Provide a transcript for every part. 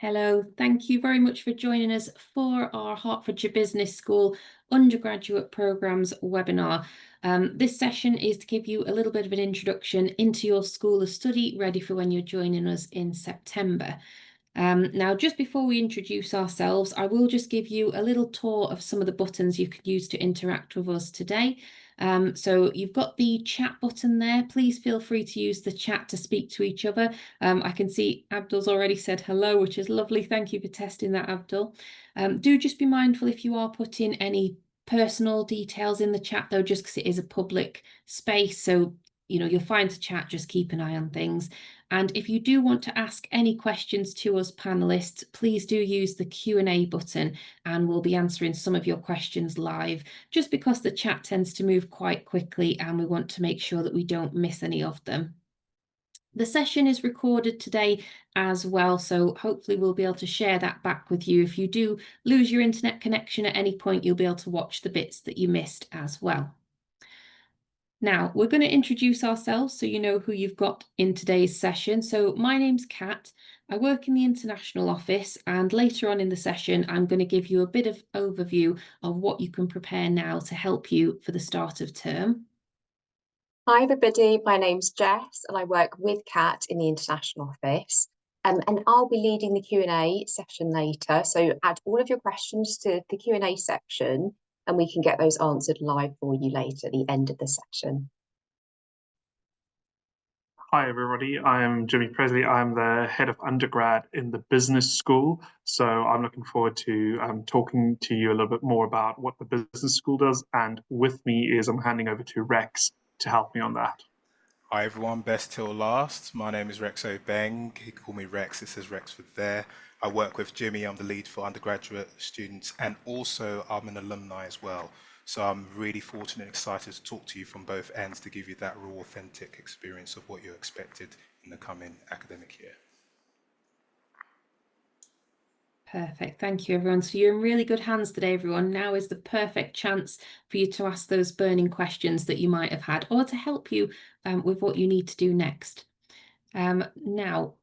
Hello, thank you very much for joining us for our Hertfordshire Business School undergraduate programmes webinar. This session is to give you a little bit of an introduction into your school of study, ready for when you're joining us in September. Now, just before we introduce ourselves, I will just give you a little tour of some of the buttons you could use to interact with us today. So you've got the chat button there. Please feel free to use the chat to speak to each other. I can see Abdul's already said hello, which is lovely. Thank you for testing that, Abdul. Do just be mindful if you are putting any personal details in the chat, though, just because it is a public space. So, you'll find the chat, just keep an eye on things. And if you do want to ask any questions to us panelists, please do use the Q&A button and we'll be answering some of your questions live, just because the chat tends to move quite quickly and we want to make sure that we don't miss any of them. The session is recorded today as well, so hopefully we'll be able to share that back with you. If you do lose your internet connection at any point, you'll be able to watch the bits that you missed as well. Now, we're going to introduce ourselves so you know who you've got in today's session. So my name's Kat. I work in the international office, and later on in the session, I'm going to give you a bit of overview of what you can prepare now to help you for the start of term. Hi everybody, my name's Jess and I work with Kat in the international office. And I'll be leading the Q&A session later. So add all of your questions to the Q&A section and we can get those answered live for you later at the end of the session. Hi everybody, I'm Jimmy Presley. I'm the head of undergrad in the business school. So I'm looking forward to talking to you a little bit more about what the business school does. And with me is I'm handing over to Rex to help me on that. Hi everyone, best till last. My name is Rex Obeng. You can call me Rex, it says Rexford there. I work with Jimmy, I'm the lead for undergraduate students, and also I'm an alumni as well. So I'm really fortunate and excited to talk to you from both ends to give you that raw, authentic experience of what you're expected in the coming academic year. Perfect. Thank you, everyone. So you're in really good hands today, everyone. Now is the perfect chance for you to ask those burning questions that you might have had, or to help you with what you need to do next. Now,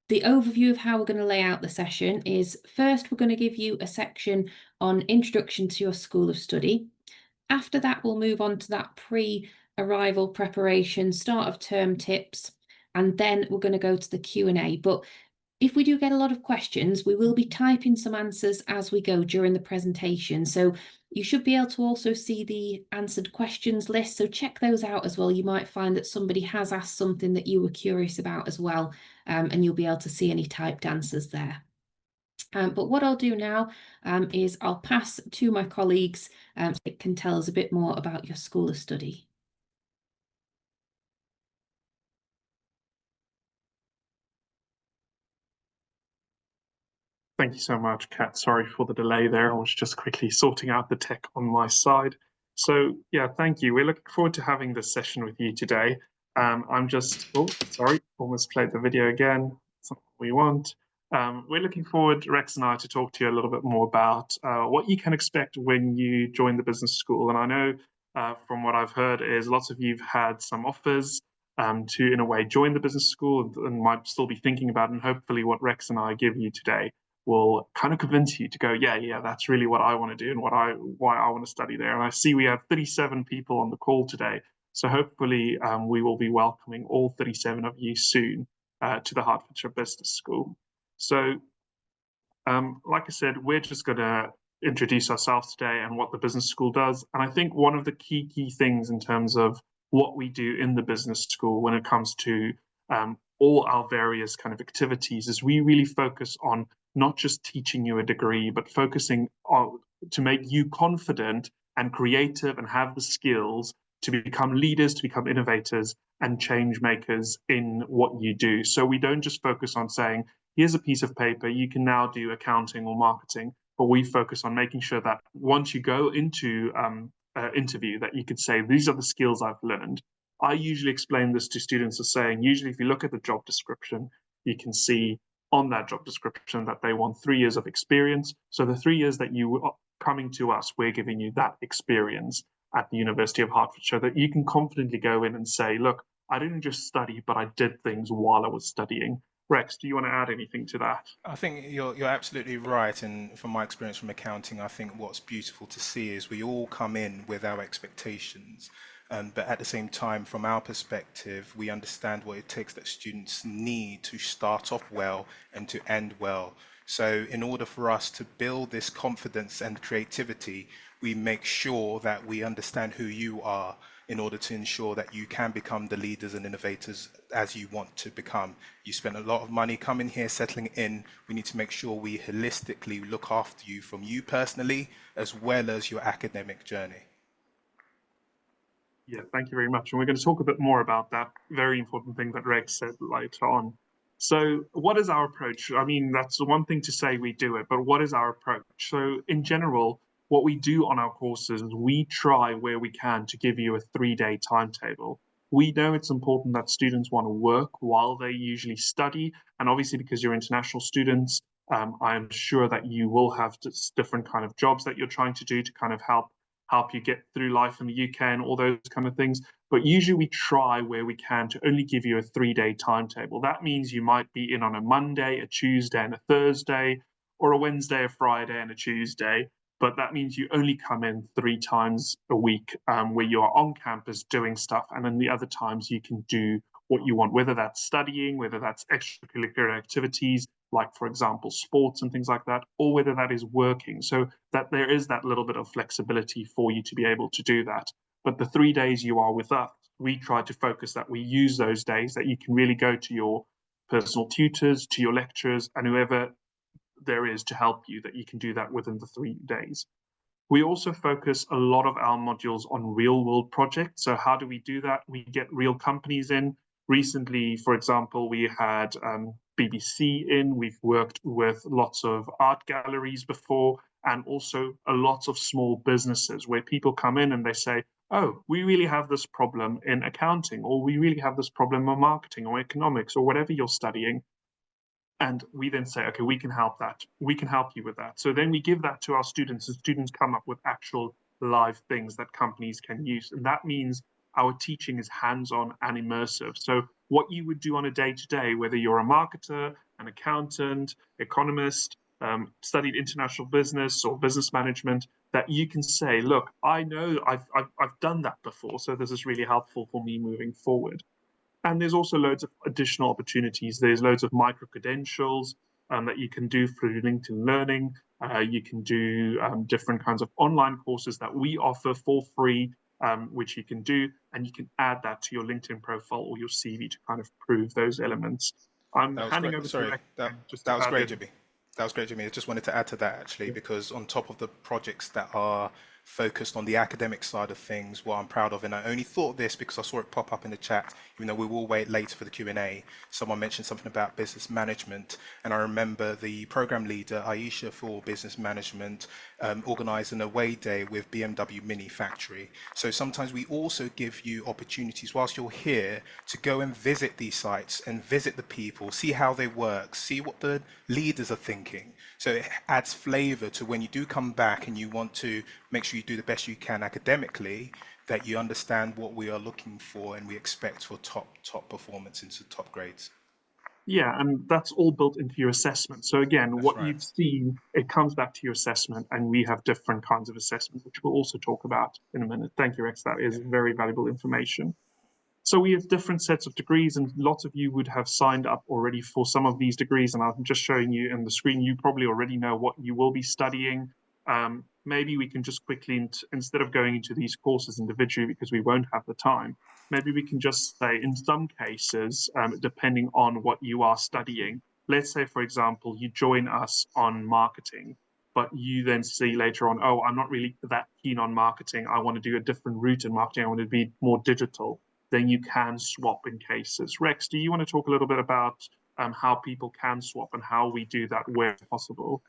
the overview of how we're going to lay out the session is, first, we're going to give you a section on introduction to your school of study. After that, we'll move on to that pre-arrival preparation, start of term tips, and then we're going to go to the Q&A. But if we do get a lot of questions, we will be typing some answers as we go during the presentation. So you should be able to also see the answered questions list. So check those out as well. You might find that somebody has asked something that you were curious about as well, and you'll be able to see any typed answers there. But what I'll do now is I'll pass to my colleagues so they can tell us a bit more about your school of study. Thank you so much, Kat. Sorry for the delay there. I was just quickly sorting out the tech on my side. So yeah, thank you. We're looking forward to having this session with you today. Almost played the video again. That's not what we want. We're looking forward, Rex and I, to talk to you a little bit more about what you can expect when you join the business school. And I know from what I've heard is lots of you've had some offers to, in a way, join the business school and might still be thinking about it. And hopefully what Rex and I give you today will kind of convince you to go, yeah, that's really what I want to do and why I want to study there. And I see we have 37 people on the call today. So hopefully we will be welcoming all 37 of you soon to the Hertfordshire Business School. So like I said, we're just going to introduce ourselves today and what the business school does. And I think one of the key things in terms of what we do in the business school when it comes to all our various kind of activities is we really focus on not just teaching you a degree, but focusing on to make you confident and creative and have the skills to become leaders, to become innovators and change makers in what you do. So we don't just focus on saying, here's a piece of paper, you can now do accounting or marketing, but we focus on making sure that once you go into an interview that you could say, these are the skills I've learned. I usually explain this to students as saying, usually if you look at the job description, you can see on that job description that they want 3 years of experience. So the 3 years that you are coming to us, we're giving you that experience at the University of Hertfordshire that you can confidently go in and say, look, I didn't just study, but I did things while I was studying. Rex, do you want to add anything to that? I think you're absolutely right, and from my experience from accounting, I think what's beautiful to see is we all come in with our expectations, but at the same time, from our perspective, we understand what it takes that students need to start off well and to end well. So in order for us to build this confidence and creativity, we make sure that we understand who you are in order to ensure that you can become the leaders and innovators as you want to become. You spend a lot of money coming here, settling in. We need to make sure we holistically look after you, from you personally as well as your academic journey. Yeah, thank you very much. And we're going to talk a bit more about that very important thing that Rex said later on. So what is our approach? I mean, that's one thing to say we do it, but what is our approach? So in general, what we do on our courses is we try where we can to give you a 3-day timetable. We know it's important that students want to work while they usually study. And obviously, because you're international students, I'm sure that you will have different kind of jobs that you're trying to do to kind of help you get through life in the UK and all those kind of things. But usually we try where we can to only give you a 3-day timetable. That means you might be in on a Monday, a Tuesday, and a Thursday, or a Wednesday, a Friday, and a Tuesday. But that means you only come in 3 times a week where you are on campus doing stuff. And then the other times you can do what you want, whether that's studying, whether that's extracurricular activities, like, for example, sports and things like that, or whether that is working. So that there is that little bit of flexibility for you to be able to do that. But the 3 days you are with us, we try to focus that we use those days that you can really go to your personal tutors, to your lecturers, and whoever there is to help you, that you can do that within the 3 days. We also focus a lot of our modules on real world projects. So how do we do that? We get real companies in. Recently, for example, we had BBC in. We've worked with lots of art galleries before, and also a lot of small businesses where people come in and they say, oh, we really have this problem in accounting, or we really have this problem in marketing or economics or whatever you're studying. And we then say, okay, we can help that. We can help you with that. So then we give that to our students, and students come up with actual live things that companies can use. And that means our teaching is hands-on and immersive. So what you would do on a day-to-day, whether you're a marketer, an accountant, economist, studied international business or business management, that you can say, look, I know I've done that before, so this is really helpful for me moving forward. And there's also loads of additional opportunities. There's loads of micro-credentials that you can do through LinkedIn Learning. You can do different kinds of online courses that we offer for free, which you can do, and you can add that to your LinkedIn profile or your CV to kind of prove those elements. I'm handing over to Rex. That was great, Jimmy. That was great, Jimmy. I just wanted to add to that, actually, because on top of the projects that are focused on the academic side of things, what I'm proud of, and I only thought of this because I saw it pop up in the chat, even though we will wait later for the Q&A. Someone mentioned something about business management, and I remember the program leader, Aisha, for business management, organized an away day with BMW Mini Factory. So sometimes we also give you opportunities whilst you're here to go and visit these sites and visit the people, see how they work, see what the leaders are thinking. So it adds flavor to when you do come back and you want to make sure you do the best you can academically, that you understand what we are looking for and we expect for top performance into top grades. Yeah, and that's all built into your assessment. So again, what you've seen, it comes back to your assessment, and we have different kinds of assessment, which we'll also talk about in a minute. Thank you, Rex. That is very valuable information. So we have different sets of degrees, and lots of you would have signed up already for some of these degrees, and I'm just showing you in the screen. You probably already know what you will be studying. Maybe we can just quickly, instead of going into these courses individually, because we won't have the time, maybe we can just say, in some cases, depending on what you are studying, let's say, for example, you join us on marketing, but you then see later on, oh, I'm not really that keen on marketing. I want to do a different route in marketing. I want to be more digital. Then you can swap in cases. Rex, do you want to talk a little bit about how people can swap and how we do that where possible?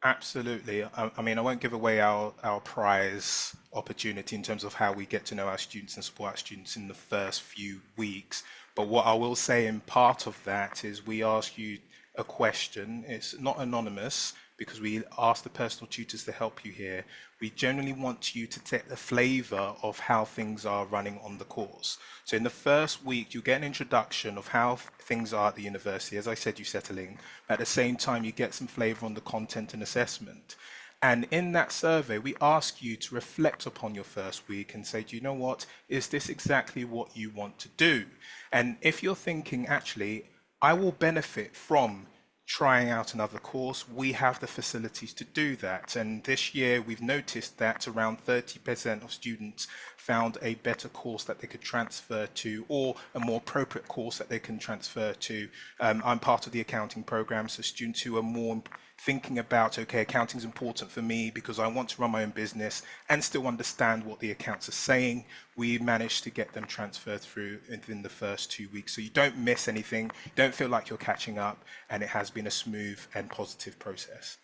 Absolutely. I mean, I won't give away our prize opportunity in terms of how we get to know our students and support our students in the first few weeks. But what I will say in part of that is we ask you a question. It's not anonymous, because we ask the personal tutors to help you here. We generally want you to take the flavour of how things are running on the course. So in the first week, you get an introduction of how things are at the university. As I said, you settle in. At the same time, you get some flavour on the content and assessment. And in that survey, we ask you to reflect upon your first week and say, do you know what? Is this exactly what you want to do? And if you're thinking, actually, I will benefit from trying out another course, we have the facilities to do that. And this year, we've noticed that around 30% of students found a better course that they could transfer to, or a more appropriate course that they can transfer to. I'm part of the accounting program, so students who are more thinking about, okay, accounting is important for me because I want to run my own business and still understand what the accounts are saying, we managed to get them transferred through within the first 2 weeks. So you don't miss anything, don't feel like you're catching up, and it has been a smooth and positive process.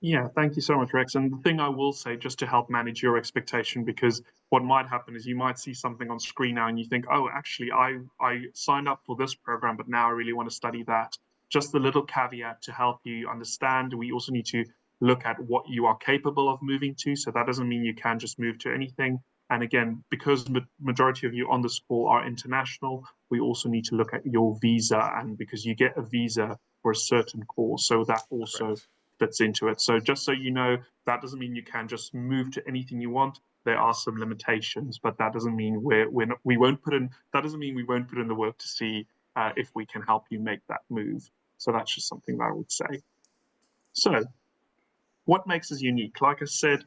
Yeah, thank you so much, Rex. And the thing I will say, just to help manage your expectation, because what might happen is you might see something on screen now and you think, oh, actually, I signed up for this program, but now I really want to study that. Just a little caveat to help you understand, we also need to look at what you are capable of moving to. So that doesn't mean you can just move to anything. And again, because the majority of you on this call are international, we also need to look at your visa, and because you get a visa for a certain course. So that also Correct. fits into it. So just so you know, that doesn't mean you can just move to anything you want. There are some limitations, but that doesn't mean we won't put in. That doesn't mean we won't put in the work to see if we can help you make that move. So that's just something that I would say. So, what makes us unique? Like I said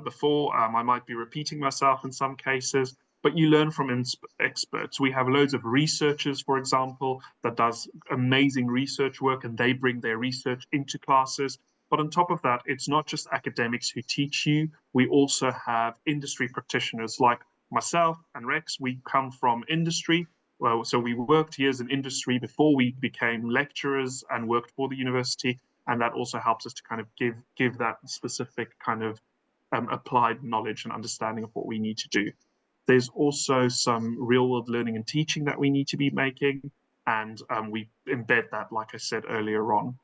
before, I might be repeating myself in some cases, but you learn from experts. We have loads of researchers, for example, that does amazing research work, and they bring their research into classes. But on top of that, it's not just academics who teach you. We also have industry practitioners like myself and Rex. We come from industry. Well, so we worked years in industry before we became lecturers and worked for the university. And that also helps us to kind of give that specific kind of applied knowledge and understanding of what we need to do. There's also some real world learning and teaching that we need to be making, and we embed that, like I said earlier on.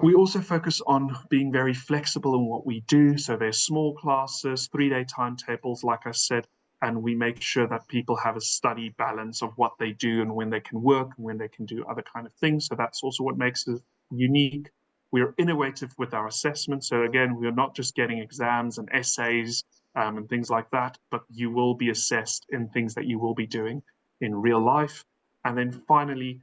We also focus on being very flexible in what we do. So there's small classes, 3-day timetables, like I said, and we make sure that people have a study balance of what they do and when they can work and when they can do other kind of things. So that's also what makes it unique. We are innovative with our assessment. So again, we are not just getting exams and essays and things like that, but you will be assessed in things that you will be doing in real life. And then finally,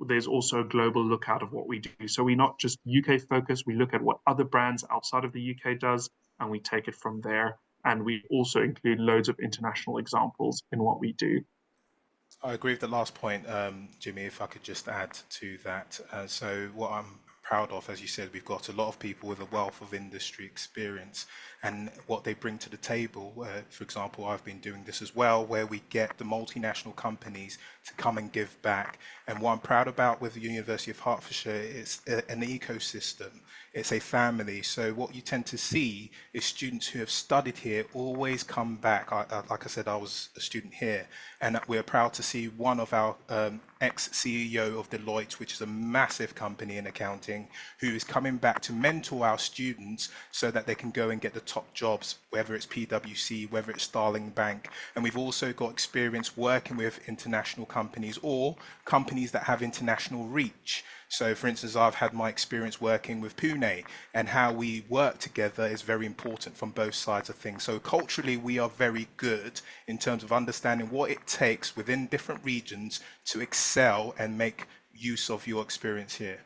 there's also a global lookout of what we do. So we're not just UK focused, we look at what other brands outside of the UK does, and we take it from there. And we also include loads of international examples in what we do. I agree with the last point, Jimmy, if I could just add to that. So what I'm proud of, as you said, we've got a lot of people with a wealth of industry experience and what they bring to the table. For example, I've been doing this as well, where we get the multinational companies to come and give back. And what I'm proud about with the University of Hertfordshire is an ecosystem. It's a family. So what you tend to see is students who have studied here always come back. Like I said, I was a student here, and we're proud to see one of our ex-CEO of Deloitte, which is a massive company in accounting, who is coming back to mentor our students so that they can go and get the top jobs, whether it's PwC, whether it's Starling Bank. And we've also got experience working with international companies or companies that have international reach. So for instance, I've had my experience working with Pune, and how we work together is very important from both sides of things. So culturally, we are very good in terms of understanding what it takes within different regions to excel and make use of your experience here.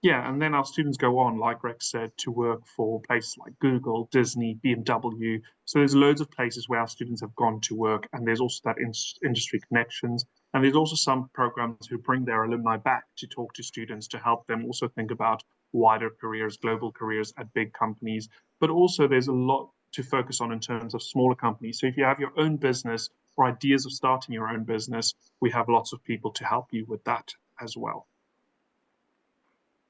Yeah, and then our students go on, like Rex said, to work for places like Google, Disney, BMW. So there's loads of places where our students have gone to work, and there's also that industry connections. And there's also some programs who bring their alumni back to talk to students to help them also think about wider careers, global careers at big companies. But also there's a lot to focus on in terms of smaller companies. So if you have your own business or ideas of starting your own business, we have lots of people to help you with that as well.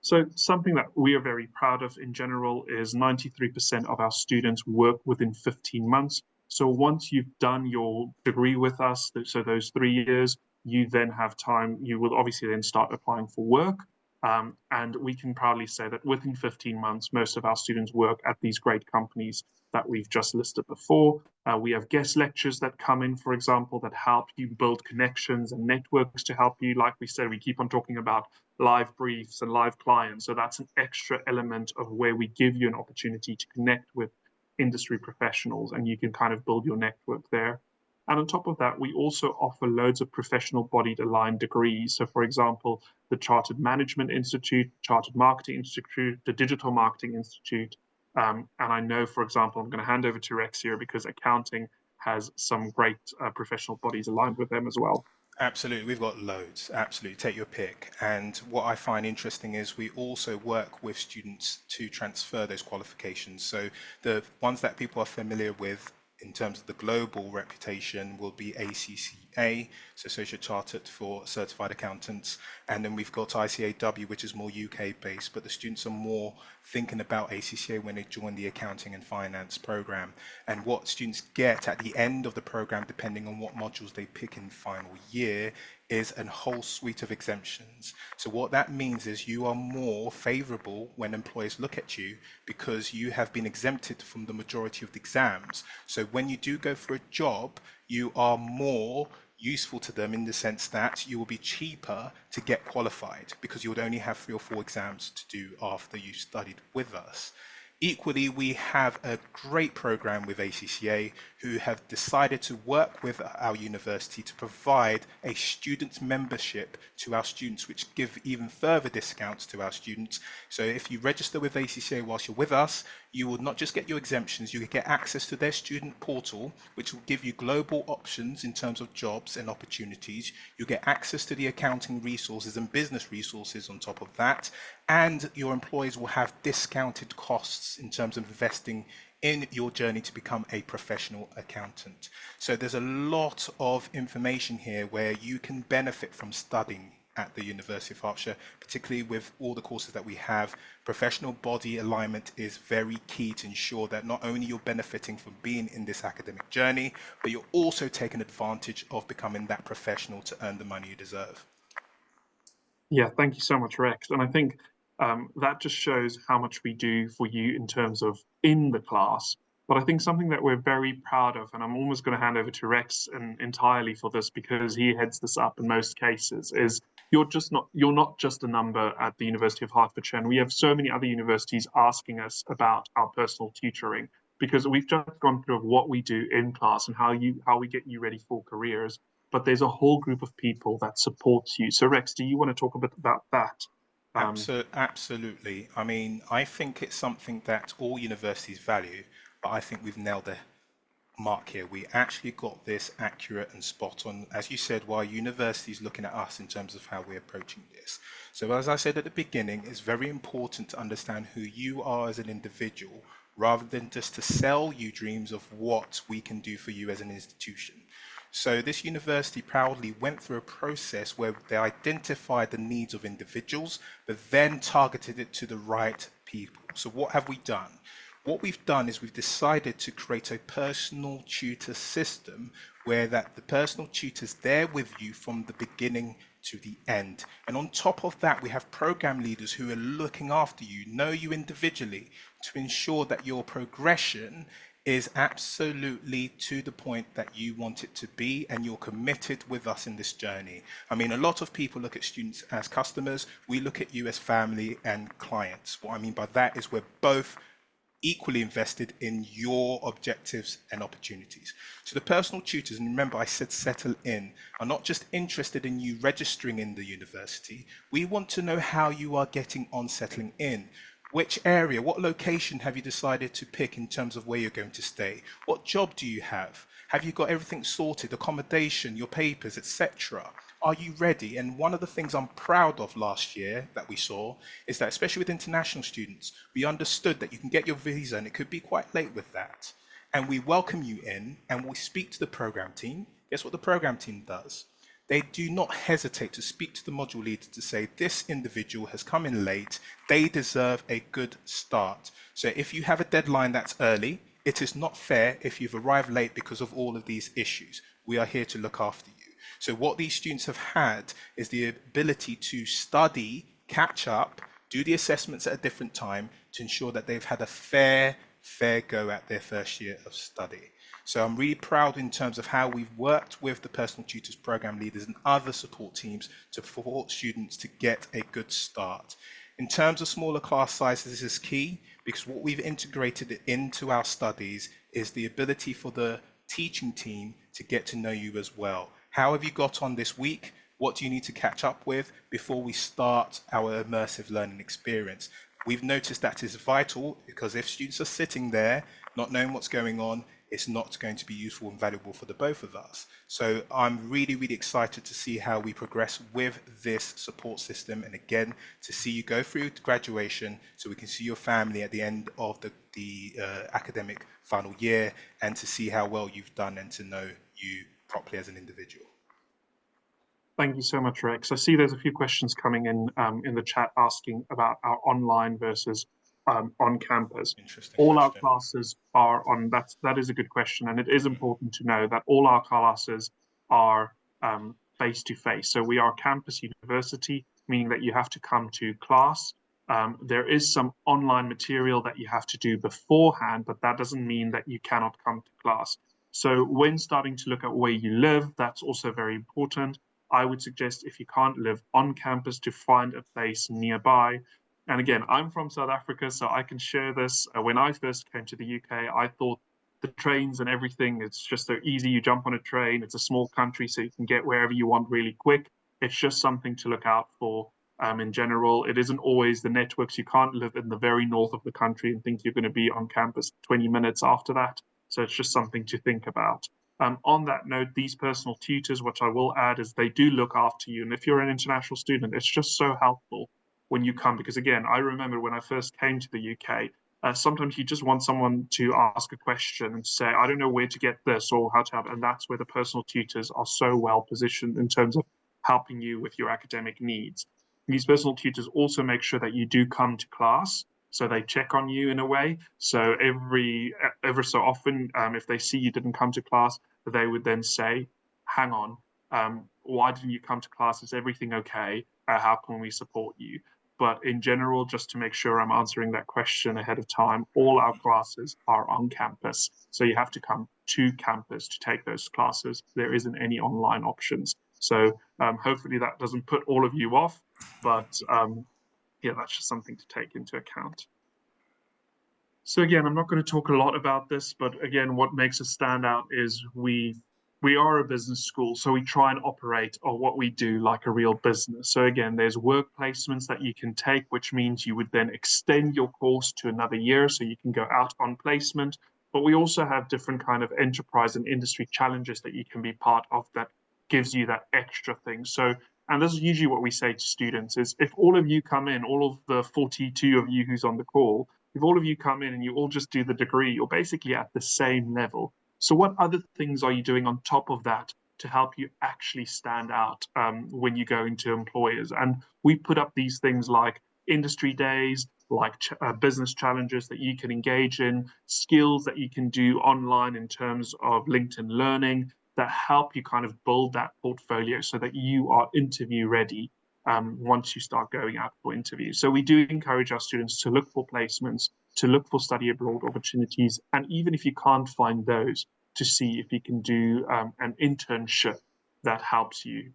So something that we are very proud of in general is 93% of our students work within 15 months. So once you've done your degree with us, so those 3 years, you then have time, you will obviously then start applying for work. And we can proudly say that within 15 months, most of our students work at these great companies that we've just listed before. We have guest lectures that come in, for example, that help you build connections and networks to help you. Like we said, we keep on talking about live briefs and live clients. So that's an extra element of where we give you an opportunity to connect with industry professionals, and you can kind of build your network there. And on top of that, we also offer loads of professional bodied aligned degrees. So for example, the Chartered Management Institute, Chartered Marketing Institute, the Digital Marketing Institute. And I know, for example, I'm going to hand over to Rex here because accounting has some great professional bodies aligned with them as well. Absolutely, we've got loads. Absolutely, take your pick. And what I find interesting is we also work with students to transfer those qualifications. So the ones that people are familiar with in terms of the global reputation will be ACCA, so Associate Chartered for Certified Accountants, and then we've got ICAW, which is more UK based, but the students are more thinking about ACCA when they join the accounting and finance program. And what students get at the end of the program, depending on what modules they pick in final year, is a whole suite of exemptions. So what that means is you are more favorable when employers look at you because you have been exempted from the majority of the exams. So when you do go for a job, you are more useful to them in the sense that you will be cheaper to get qualified because you would only have 3 or 4 exams to do after you studied with us. Equally, we have a great program with ACCA who have decided to work with our university to provide a student membership to our students, which give even further discounts to our students. So if you register with ACCA whilst you're with us, you will not just get your exemptions, you will get access to their student portal, which will give you global options in terms of jobs and opportunities. You'll get access to the accounting resources and business resources on top of that. And your employees will have discounted costs in terms of investing in your journey to become a professional accountant. So there's a lot of information here where you can benefit from studying at the University of Hertfordshire, particularly with all the courses that we have. Professional body alignment is very key to ensure that not only you're benefiting from being in this academic journey, but you're also taking advantage of becoming that professional to earn the money you deserve. Yeah, thank you so much, Rex. And I think that just shows how much we do for you in terms of in the class. But I think something that we're very proud of, and I'm almost going to hand over to Rex entirely for this because he heads this up in most cases, is you're not just a number at the University of Hertfordshire. And we have so many other universities asking us about our personal tutoring because we've just gone through what we do in class and how we get you ready for careers. But there's a whole group of people that supports you. So Rex, do you want to talk a bit about that? Absolutely. I mean, I think it's something that all universities value, but I think we've nailed the mark here. We actually got this accurate and spot on, as you said, while universities looking at us in terms of how we're approaching this. So as I said at the beginning, it's very important to understand who you are as an individual, rather than just to sell you dreams of what we can do for you as an institution. So this university proudly went through a process where they identified the needs of individuals, but then targeted it to the right people. So what have we done? What we've done is we've decided to create a personal tutor system where that the personal tutor's there with you from the beginning to the end. And on top of that, we have program leaders who are looking after you, know you individually, to ensure that your progression is absolutely to the point that you want it to be and you're committed with us in this journey. I mean, a lot of people look at students as customers. We look at you as family and clients. What I mean by that is we're both equally invested in your objectives and opportunities. So the personal tutors, and remember I said settle in, are not just interested in you registering in the university. We want to know how you are getting on settling in. Which area, what location have you decided to pick in terms of where you're going to stay? What job do you have? Have you got everything sorted, accommodation, your papers, etc.? Are you ready? And one of the things I'm proud of last year that we saw is that, especially with international students, we understood that you can get your visa and it could be quite late with that. And we welcome you in and we speak to the program team. Guess what the program team does? They do not hesitate to speak to the module leader to say, this individual has come in late, they deserve a good start. So if you have a deadline that's early, it is not fair if you've arrived late because of all of these issues. We are here to look after you. So what these students have had is the ability to study catch up, do the assessments at a different time to ensure that they've had a fair go at their first year of study. So I'm really proud in terms of how we've worked with the personal tutors, program leaders and other support teams to support students to get a good start. In terms of smaller class sizes, this is key because what we've integrated into our studies is the ability for the teaching team to get to know you as well. How have you got on this week? What do you need to catch up with before we start our immersive learning experience? We've noticed that is vital because if students are sitting there not knowing what's going on, it's not going to be useful and valuable for the both of us. So I'm really, really excited to see how we progress with this support system. And again, to see you go through graduation so we can see your family at the end of the academic final year and to see how well you've done and to know you properly as an individual. Thank you so much, Rex. I see there's a few questions coming in the chat asking about our online versus on campus. Interesting All question. our classes are on, that is a good question. And it is important to know that all our classes are face-to-face. So we are campus university, meaning that you have to come to class. There is some online material that you have to do beforehand, but that doesn't mean that you cannot come to class. So when starting to look at where you live, that's also very important. I would suggest if you can't live on campus to find a place nearby. And again, I'm from South Africa, so I can share this. When I first came to the UK, I thought the trains and everything, it's just so easy. You jump on a train, it's a small country, so you can get wherever you want really quick. It's just something to look out for in general. It isn't always the networks. You can't live in the very north of the country and think you're going to be on campus 20 minutes after that. So it's just something to think about. On that note, these personal tutors, which I will add, is they do look after you. And if you're an international student, it's just so helpful when you come. Because again, I remember when I first came to the UK, sometimes you just want someone to ask a question and say, I don't know where to get this or how to have it. And that's where the personal tutors are so well positioned in terms of helping you with your academic needs. These personal tutors also make sure that you do come to class. So they check on you in a way. So every so often, if they see you didn't come to class, they would then say, hang on, why didn't you come to class? Is everything okay? How can we support you? But in general, just to make sure I'm answering that question ahead of time, all our classes are on campus. So you have to come to campus to take those classes. There isn't any online options. So hopefully that doesn't put all of you off, but yeah, that's just something to take into account. So again, I'm not going to talk a lot about this, but again, what makes us stand out is we are a business school, so we try and operate or what we do like a real business. So again, there's work placements that you can take, which means you would then extend your course to another year, so you can go out on placement. But we also have different kind of enterprise and industry challenges that you can be part of that gives you that extra thing. So, and this is usually what we say to students is if all of you come in, all of the 42 of you who's on the call, if all of you come in and you all just do the degree, you're basically at the same level. So what other things are you doing on top of that to help you actually stand out when you go into employers? And we put up these things like industry days, like business challenges that you can engage in, skills that you can do online in terms of LinkedIn Learning that help you kind of build that portfolio so that you are interview ready once you start going out for interviews. So we do encourage our students to look for placements, to look for study abroad opportunities, and even if you can't find those, to see if you can do an internship that helps you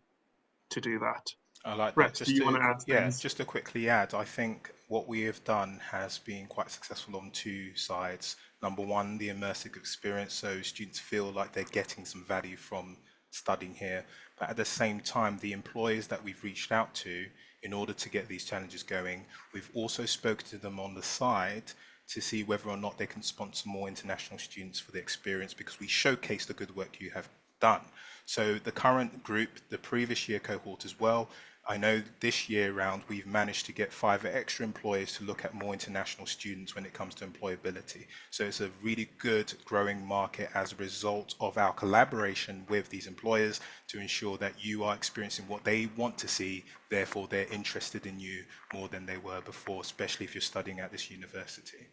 to do that. I like that. Rex, do you want to add things? Just to quickly add, I think what we have done has been quite successful on two sides. Number one, the immersive experience, so students feel like they're getting some value from studying here. But at the same time, the employers that we've reached out to in order to get these challenges going, we've also spoken to them on the side to see whether or not they can sponsor more international students for the experience because we showcase the good work you have done. So the current group, the previous year cohort as well, I know this year round we've managed to get 5 extra employers to look at more international students when it comes to employability. So it's a really good growing market as a result of our collaboration with these employers to ensure that you are experiencing what they want to see, therefore they're interested in you more than they were before, especially if you're studying at this university.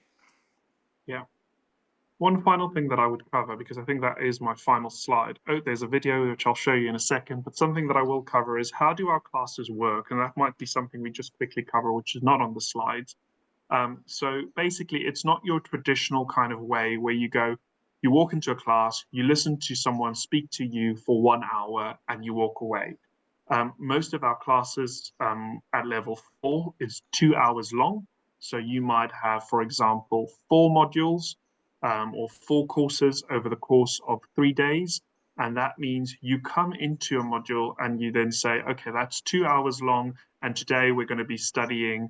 Yeah. One final thing that I would cover, because I think that is my final slide. Oh, there's a video which I'll show you in a second, but something that I will cover is how do our classes work? And that might be something we just quickly cover, which is not on the slides. So basically, it's not your traditional kind of way where you walk into a class, you listen to someone speak to you for 1 hour, and you walk away. Most of our classes at level 4 is 2 hours long. So you might have, for example, 4 modules or 4 courses over the course of 3 days. And that means you come into a module and you then say, okay, that's 2 hours long. And today we're going to be studying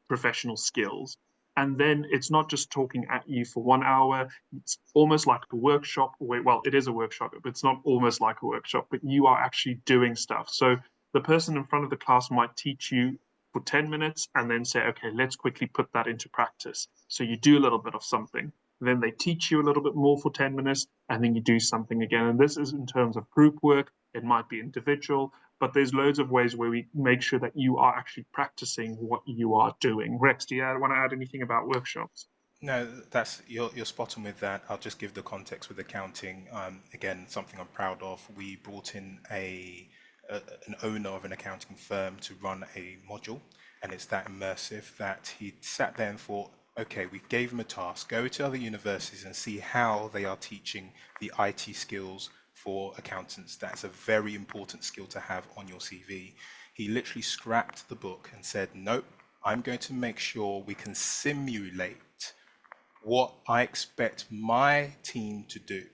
professional skills. And then it's not just talking at you for 1 hour. It's almost like a workshop. Well, it is a workshop, but it's not almost like a workshop, but you are actually doing stuff. So the person in front of the class might teach you for 10 minutes and then say, okay, let's quickly put that into practice. So you do a little bit of something. Then they teach you a little bit more for 10 minutes, and then you do something again. And this is in terms of group work. It might be individual, but there's loads of ways where we make sure that you are actually practicing what you are doing. Rex, do you want to add anything about workshops? No, you're spot on with that. I'll just give the context with accounting. Again, something I'm proud of. We brought in an owner of an accounting firm to run a module, and it's that immersive that he sat there and thought, okay, we gave him a task, go to other universities and see how they are teaching the IT skills for accountants. That's a very important skill to have on your CV. He literally scrapped the book and said, nope, I'm going to make sure we can simulate what I expect my team to do.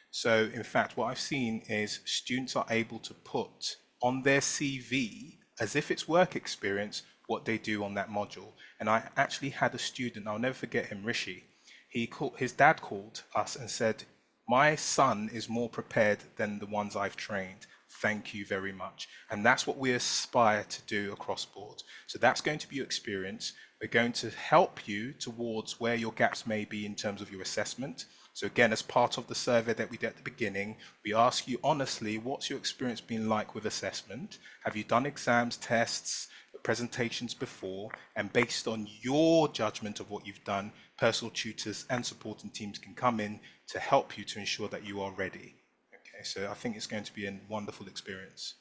So in fact, what I've seen is students are able to put on their CV, as if it's work experience, what they do on that module. And I actually had a student, I'll never forget him, Rishi. His dad called us and said, my son is more prepared than the ones I've trained. Thank you very much. And that's what we aspire to do across board. So that's going to be your experience. We're going to help you towards where your gaps may be in terms of your assessment. So again, as part of the survey that we did at the beginning, we ask you honestly, what's your experience been like with assessment? Have you done exams, tests, presentations before? And based on your judgment of what you've done, personal tutors and supporting teams can come in to help you to ensure that you are ready. Okay, so I think it's going to be a wonderful experience.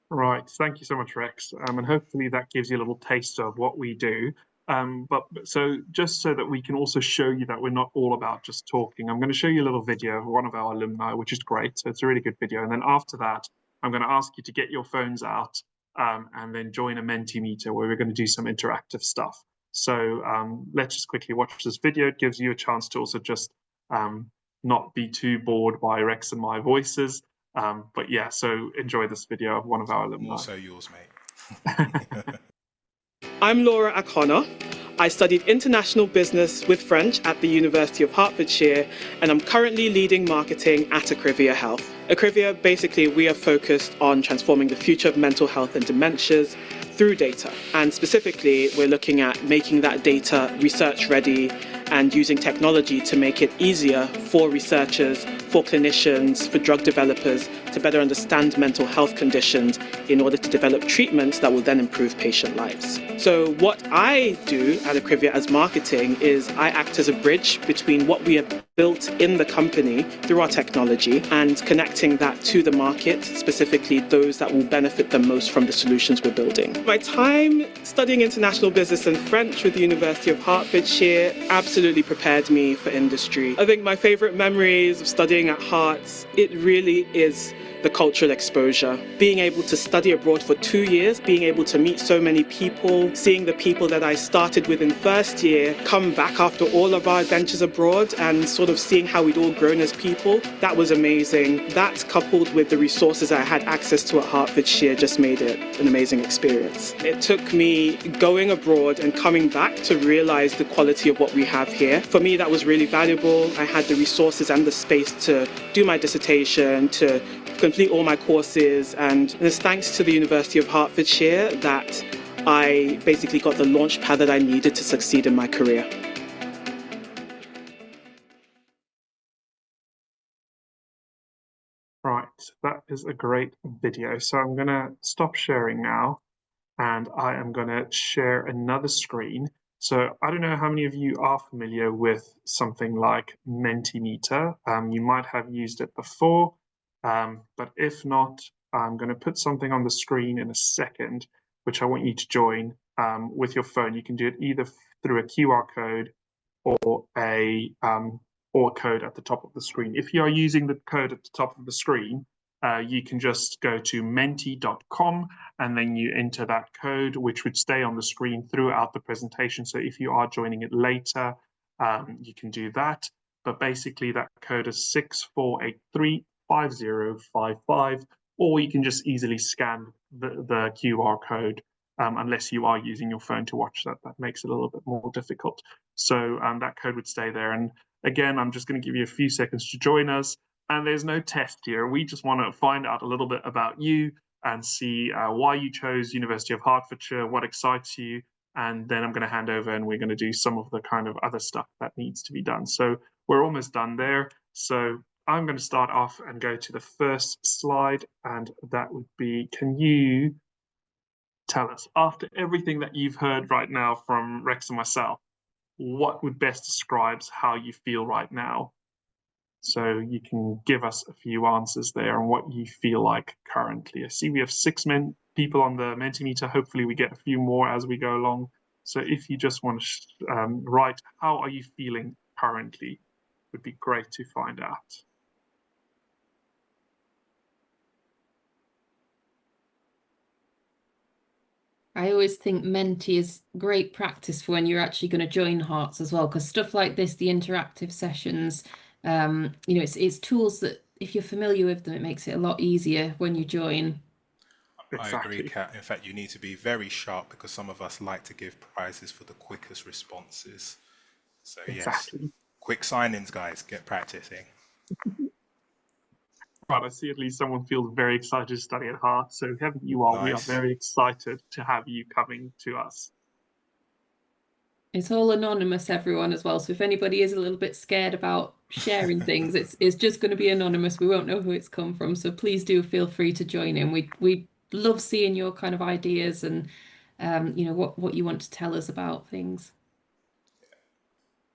Right, thank you so much, Rex. And hopefully that gives you a little taste of what we do. But so just so that we can also show you that we're not all about just talking, I'm going to show you a little video of one of our alumni, which is great. So it's a really good video. And then after that, I'm going to ask you to get your phones out and then join a Mentimeter where we're going to do some interactive stuff. So let's just quickly watch this video. It gives you a chance to also just not be too bored by Rex and my voices. But yeah, so enjoy this video of one of our alumni. More so yours, mate. I'm Laura O'Connor. I studied international business with French at the University of Hertfordshire, and I'm currently leading marketing at Acrivia Health. Acrivia, basically, we are focused on transforming the future of mental health and dementias through data. And specifically, we're looking at making that data research ready and using technology to make it easier for researchers, for clinicians, for drug developers to better understand mental health conditions in order to develop treatments that will then improve patient lives. So what I do at Acrivia as marketing is I act as a bridge between what we have built in the company through our technology and connecting that to the market, specifically those that will benefit the most from the solutions we're building. My time studying international business and French with the University of Hertfordshire absolutely prepared me for industry. I think my favorite memories of studying at Herts, it really is the cultural exposure. Being able to study abroad for 2 years, being able to meet so many people, seeing the people that I started with in first year come back after all of our adventures abroad and sort of seeing how we'd all grown as people, that was amazing. That coupled with the resources I had access to at Hertfordshire just made it an amazing experience. It took me going abroad and coming back to realize the quality of what we have here. For me, that was really valuable. I had the resources and the space to do my dissertation, to complete all my courses, and it's thanks to the University of Hertfordshire that I basically got the launch pad that I needed to succeed in my career. Right, that is a great video. So I'm going to stop sharing now, and I am going to share another screen. So I don't know how many of you are familiar with something like Mentimeter. You might have used it before, but if not, I'm going to put something on the screen in a second, which I want you to join with your phone. You can do it either through a QR code or a code at the top of the screen. If you are using the code at the top of the screen, you can just go to menti.com and then you enter that code, which would stay on the screen throughout the presentation. So if you are joining it later, you can do that. But basically that code is 64835055, or you can just easily scan the QR code unless you are using your phone to watch that. That makes it a little bit more difficult. So that code would stay there. And again, I'm just going to give you a few seconds to join us. And there's no test here. We just want to find out a little bit about you and see why you chose University of Hertfordshire, what excites you, and then I'm going to hand over and we're going to do some of the kind of other stuff that needs to be done. So we're almost done there. So I'm going to start off and go to the first slide, and that would be, can you tell us, after everything that you've heard right now from Rex and myself, what would best describes how you feel right now? So you can give us a few answers there on what you feel like currently. I see we have 6 people on the Mentimeter. Hopefully we get a few more as we go along. So if you just want to write, how are you feeling currently? Would be great to find out. I always think Menti is great practice for when you're actually going to join Herts as well, because stuff like this, the interactive sessions, it's tools that if you're familiar with them, it makes it a lot easier when you join. Exactly. I agree, Kat. In fact, you need to be very sharp because some of us like to give prizes for the quickest responses. So exactly. Yes, quick sign-ins, guys. Get practicing. Right, I see at least someone feels very excited to study at Herts. So whoever you are, we are very excited to have you coming to us. It's all anonymous, everyone, as well. So if anybody is a little bit scared about sharing things, it's just going to be anonymous. We won't know who it's come from. So please do feel free to join in. We love seeing your kind of ideas and what you want to tell us about things.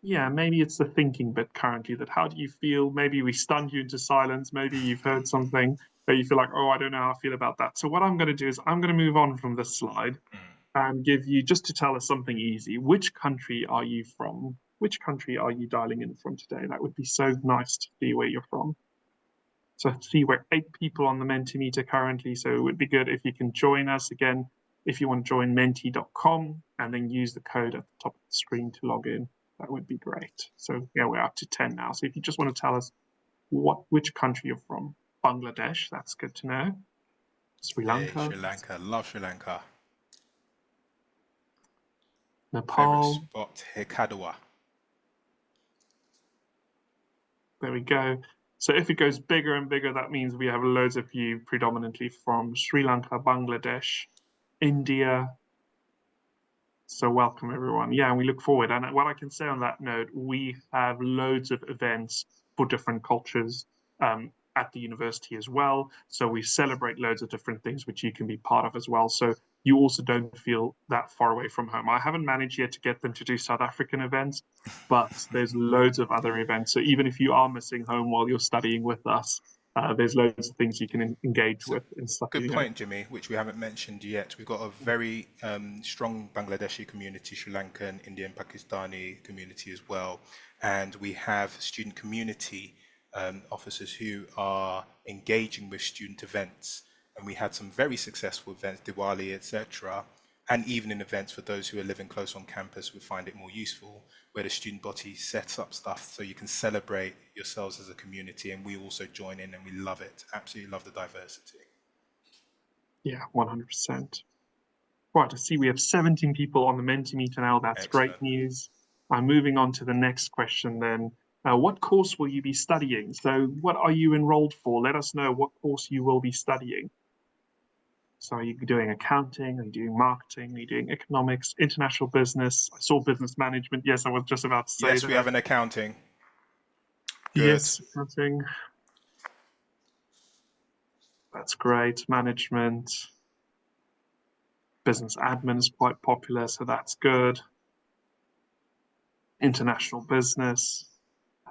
Yeah, maybe it's the thinking bit currently, that how do you feel? Maybe we stunned you into silence. Maybe you've heard something that you feel like, oh, I don't know how I feel about that. So what I'm going to do is I'm going to move on from this slide and give you, just to tell us something easy, which country are you from? Which country are you dialing in from today? That would be so nice to see where you're from. So I see we're 8 people on the Mentimeter currently, so it would be good if you can join us again. If you want to join menti.com and then use the code at the top of the screen to log in, that would be great. So yeah, we're up to 10 now. So if you just want to tell us which country you're from. Bangladesh, that's good to know. Sri Lanka. Hey, Sri Lanka. Love Sri Lanka. Nepal. Favorite spot, Hekadawa. There we go. So if it goes bigger and bigger, that means we have loads of you predominantly from Sri Lanka, Bangladesh, India. So welcome everyone. Yeah, and we look forward. And what I can say on that note, we have loads of events for different cultures at the university as well. So we celebrate loads of different things which you can be part of as well. So you also don't feel that far away from home. I haven't managed yet to get them to do South African events, but there's loads of other events. So even if you are missing home while you're studying with us, there's loads of things you can engage with and stuff. Good point, Jimmy, which we haven't mentioned yet. We've got a very strong Bangladeshi community, Sri Lankan, Indian, Pakistani community as well. And we have student community officers who are engaging with student events. And we had some very successful events, Diwali, etc. And even in events for those who are living close on campus would find it more useful, where the student body sets up stuff so you can celebrate yourselves as a community, and we also join in and we love it. Absolutely love the diversity. Yeah, 100%. Right, I see we have 17 people on the Mentimeter now. That's Excellent. great news. I'm moving on to the next question then. What course will you be studying? So what are you enrolled for? Let us know what course you will be studying. So are you doing accounting? Are you doing marketing? Are you doing economics, international business? I saw business management. Yes, I was just about to say yes, that. we have an accounting. Good. Yes, accounting. That's great. Management. Business admin is quite popular, so that's good. international business.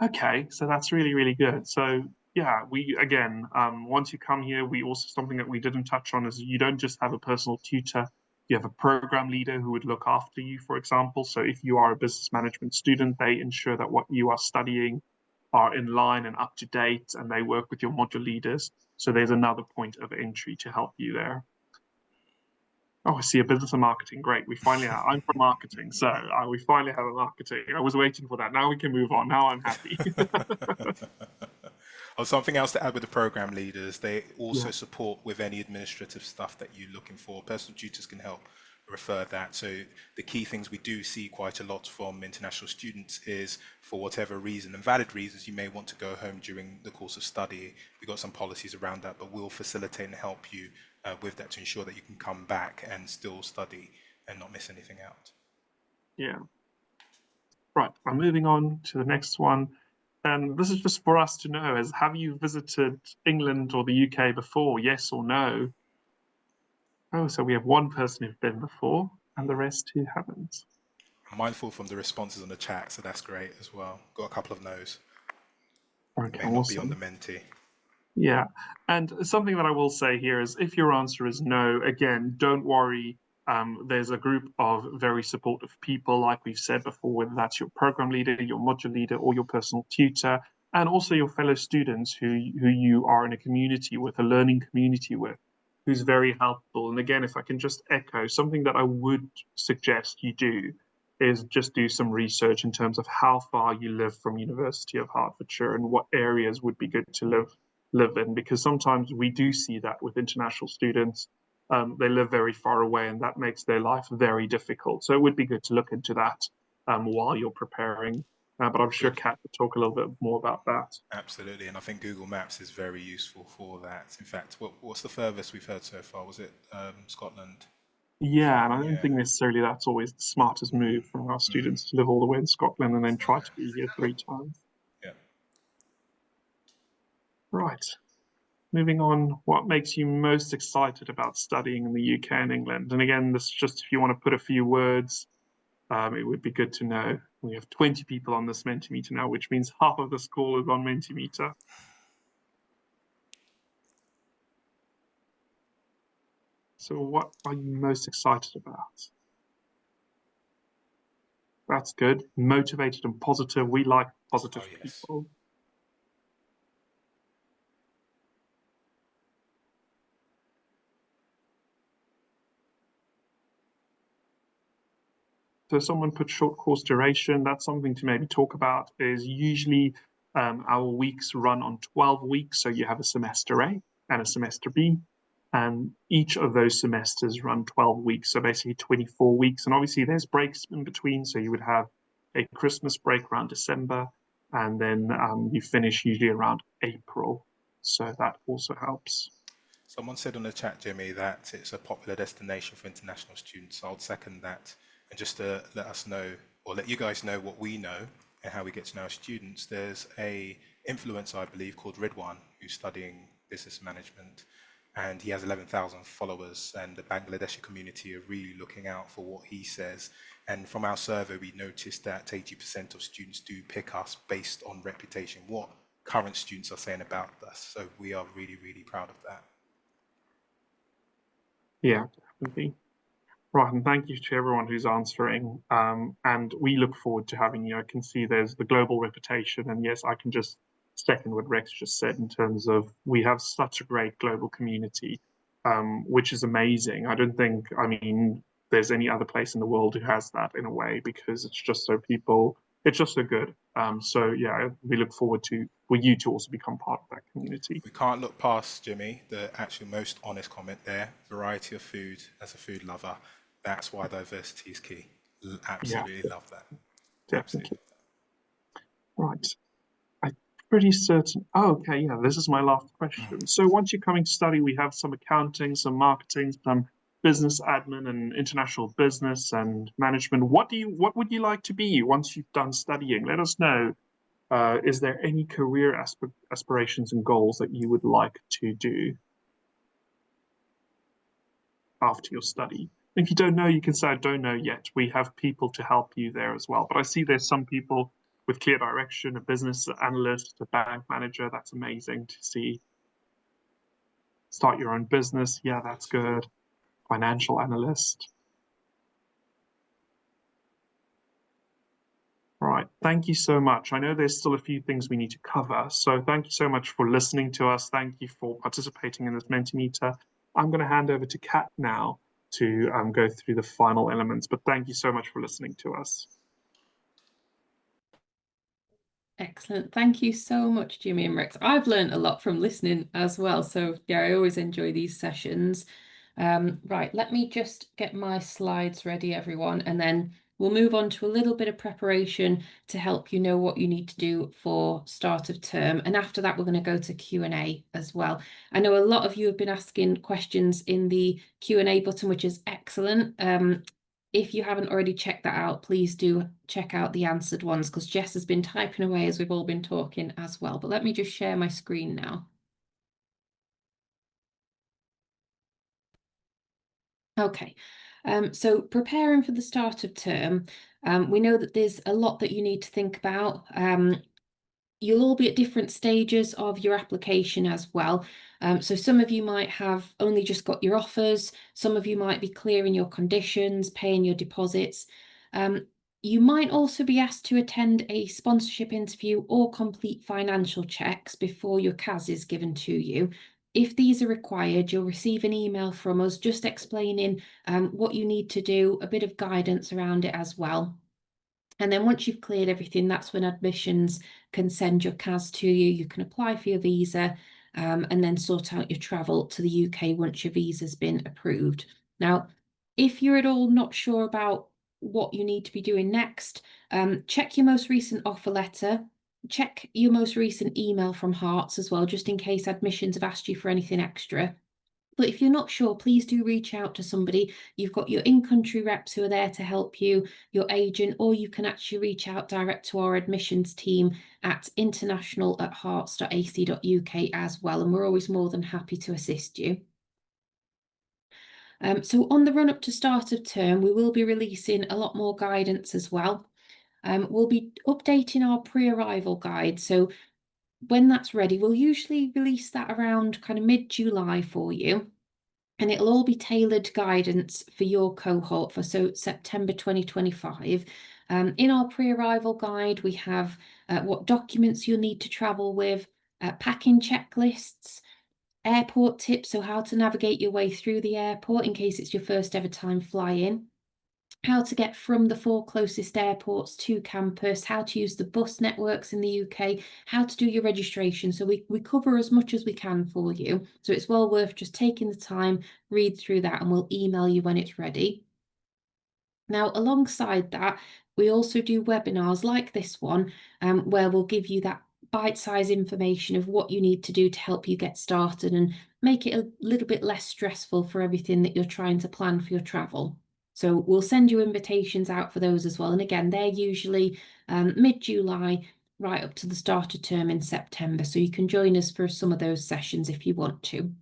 Okay, so that's really, really good. So yeah, we again, once you come here, we also, something that we didn't touch on is you don't just have a personal tutor, you have a program leader who would look after you, for example. So if you are a business management student, they ensure that what you are studying are in line and up to date, and they work with your module leaders. So there's another point of entry to help you there. Oh, I see a business and marketing. Great. We finally have, I'm from marketing. So we finally have a marketing. I was waiting for that. Now we can move on. Now I'm happy. Oh, something else to add with the program leaders, they also Yeah. support with any administrative stuff that you're looking for. Personal tutors can help refer that. So the key things we do see quite a lot from international students is, for whatever reason, and valid reasons, you may want to go home during the course of study. We've got some policies around that, but we'll facilitate and help you with that to ensure that you can come back and still study and not miss anything out. Yeah. Right. I'm moving on to the next one. And this is just for us to know, is have you visited England or the UK before? Yes or no? Oh, so we have one person who's been before and the rest who haven't. I'm mindful from the responses on the chat, so that's great as well. Got a couple of no's. Okay, May not be on the awesome. Menti. Yeah, and something that I will say here is if your answer is no, again, don't worry. There's a group of very supportive people, like we've said before, whether that's your program leader, your module leader, or your personal tutor, and also your fellow students who you are in a community with, a learning community with, who's very helpful. And again, if I can just echo, something that I would suggest you do is just do some research in terms of how far you live from University of Hertfordshire and what areas would be good to live in, because sometimes we do see that with international students. They live very far away and that makes their life very difficult. So it would be good to look into that while you're preparing. But I'm sure Good. Kat would talk a little bit more about that. Absolutely, and I think Google Maps is very useful for that. In fact, what's the furthest we've heard so far? Was it Scotland? Yeah, and I don't Yeah. think necessarily that's always the smartest move from our students to live all the way in Scotland and then try to be here 3 times. Yeah. Right. Moving on, what makes you most excited about studying in the UK and England? And again, this is just if you want to put a few words, it would be good to know. We have 20 people on this Mentimeter now, which means half of the school is on Mentimeter. So what are you most excited about? That's good. Motivated and positive. We like positive Oh, yes. people. So someone put short course duration. That's something to maybe talk about. Is usually our weeks run on 12 weeks. So you have a semester A and a semester B. And each of those semesters run 12 weeks. So basically 24 weeks. And obviously there's breaks in between. So you would have a Christmas break around December. And then you finish usually around April. So that also helps. Someone said on the chat, Jimmy, that it's a popular destination for international students. I'll second that. And just to let us know, or let you guys know what we know and how we get to know our students, there's a influencer, I believe, called Ridwan, who's studying business management. And he has 11,000 followers, and the Bangladeshi community are really looking out for what he says. And from our survey, we noticed that 80% of students do pick us based on reputation, what current students are saying about us. So we are really, really proud of that. Yeah, definitely. Right, and thank you to everyone who's answering. And we look forward to having you. I can see there's the global reputation, and yes, I can just second what Rex just said in terms of we have such a great global community, which is amazing. I don't think, I mean, there's any other place in the world who has that in a way, because it's just so it's just so good. So yeah, we look forward for you to also become part of that community. We can't look past, Jimmy, the actual most honest comment there. Variety of food as a food lover. That's why diversity is key. Absolutely love that. Definitely. Right. I'm pretty certain. Oh, okay, yeah, this is my last question. So once you're coming to study, we have some accounting, some marketing, some business admin and international business and management. What would you like to be once you've done studying? Let us know. Is there any career aspirations and goals that you would like to do after your study? If you don't know, you can say, I don't know yet. We have people to help you there as well. But I see there's some people with clear direction, a business analyst, a bank manager. That's amazing to see. Start your own business. Yeah, that's good. Financial analyst. Right. Thank you so much. I know there's still a few things we need to cover. So thank you so much for listening to us. Thank you for participating in this Mentimeter. I'm going to hand over to Kat now to go through the final elements. But thank you so much for listening to us. Excellent. Thank you so much, Jimmy and Rex. I've learned a lot from listening as well. So yeah, I always enjoy these sessions. Right, let me just get my slides ready, everyone, and then we'll move on to a little bit of preparation to help you know what you need to do for start of term. And after that, we're going to go to Q&A as well. I know a lot of you have been asking questions in the Q&A button, which is excellent. If you haven't already checked that out, please do check out the answered ones, because Jess has been typing away as we've all been talking as well. But let me just share my screen now. Okay, so preparing for the start of term, we know that there's a lot that you need to think about. You'll all be at different stages of your application as well. So some of you might have only just got your offers. Some of you might be clearing your conditions, paying your deposits. You might also be asked to attend a sponsorship interview or complete financial checks before your CAS is given to you. If these are required, you'll receive an email from us just explaining what you need to do, a bit of guidance around it as well. And then once you've cleared everything, that's when admissions can send your CAS to you. You can apply for your visa and then sort out your travel to the UK once your visa's been approved. Now, if you're at all not sure about what you need to be doing next, check your most recent offer letter, check your most recent email from Herts as well, just in case admissions have asked you for anything extra. But if you're not sure, please do reach out to somebody. You've got your in-country reps who are there to help you, your agent, or you can actually reach out direct to our admissions team at international@herts.ac.uk as well. And we're always more than happy to assist you. So on the run up to start of term, we will be releasing a lot more guidance as well. We'll be updating our pre-arrival guide. So when that's ready, we'll usually release that around kind of mid-July for you. And it'll all be tailored guidance for your cohort for September 2025. In our pre-arrival guide, we have what documents you'll need to travel with, packing checklists, airport tips, so how to navigate your way through the airport in case it's your first ever time flying, how to get from the 4 closest airports to campus, how to use the bus networks in the UK, how to do your registration. So we cover as much as we can for you. So it's well worth just taking the time, read through that, and we'll email you when it's ready. Now, alongside that, we also do webinars like this one, where we'll give you that bite-sized information of what you need to do to help you get started and make it a little bit less stressful for everything that you're trying to plan for your travel. So we'll send you invitations out for those as well. And again, they're usually mid-July, right up to the start of term in September. So you can join us for some of those sessions if you want to.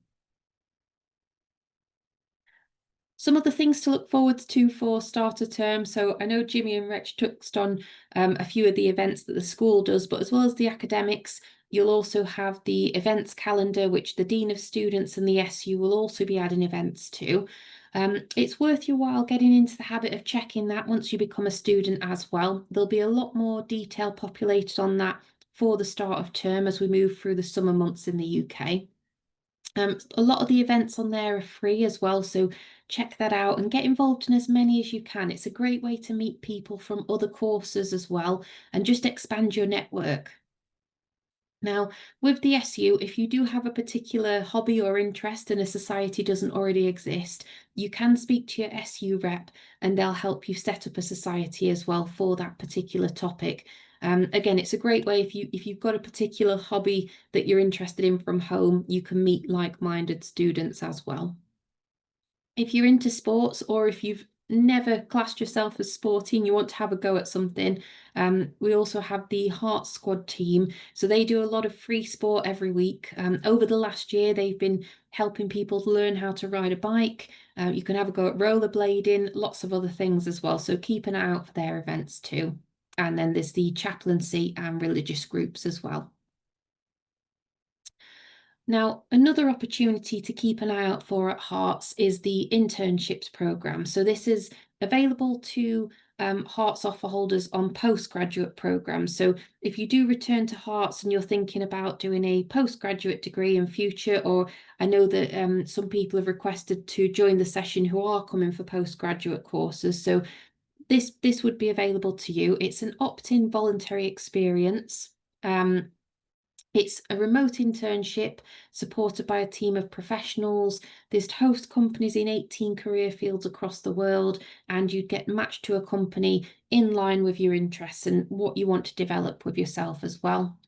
Some of the things to look forward to for start of term. So I know Jimmy and Rich touched on a few of the events that the school does, but as well as the academics, you'll also have the events calendar, which the Dean of Students and the SU will also be adding events to. It's worth your while getting into the habit of checking that once you become a student as well. There'll be a lot more detail populated on that for the start of term as we move through the summer months in the UK. A lot of the events on there are free as well, so check that out and get involved in as many as you can. It's a great way to meet people from other courses as well and just expand your network. Now, with the SU, if you do have a particular hobby or interest and a society doesn't already exist, you can speak to your SU rep and they'll help you set up a society as well for that particular topic. Again, it's a great way if you've got a particular hobby that you're interested in from home, you can meet like-minded students as well. If you're into sports or if you've never classed yourself as sporty and you want to have a go at something, we also have the Herts squad team. So they do a lot of free sport every week. Over the last year, they've been helping people learn how to ride a bike, You can have a go at rollerblading, lots of other things as well. So keep an eye out for their events too. And then there's the chaplaincy and religious groups as well. Now, another opportunity to keep an eye out for at Herts is the internships programme. So this is available to Herts offer holders on postgraduate programmes. So if you do return to Herts and you're thinking about doing a postgraduate degree in future, or I know that some people have requested to join the session who are coming for postgraduate courses. So this would be available to you. It's an opt-in voluntary experience. It's a remote internship supported by a team of professionals. There's host companies in 18 career fields across the world, and you'd get matched to a company in line with your interests and what you want to develop with yourself as well.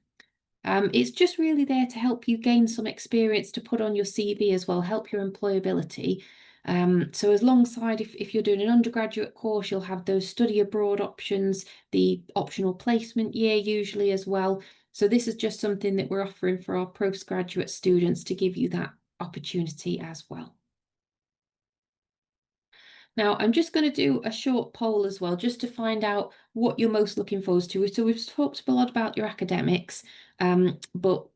It's just really there to help you gain some experience to put on your CV as well, help your employability. So as alongside, if you're doing an undergraduate course, you'll have those study abroad options, the optional placement year usually as well. So this is just something that we're offering for our postgraduate students to give you that opportunity as well. Now, I'm just going to do a short poll as well, just to find out what you're most looking forward to. So we've talked a lot about your academics, but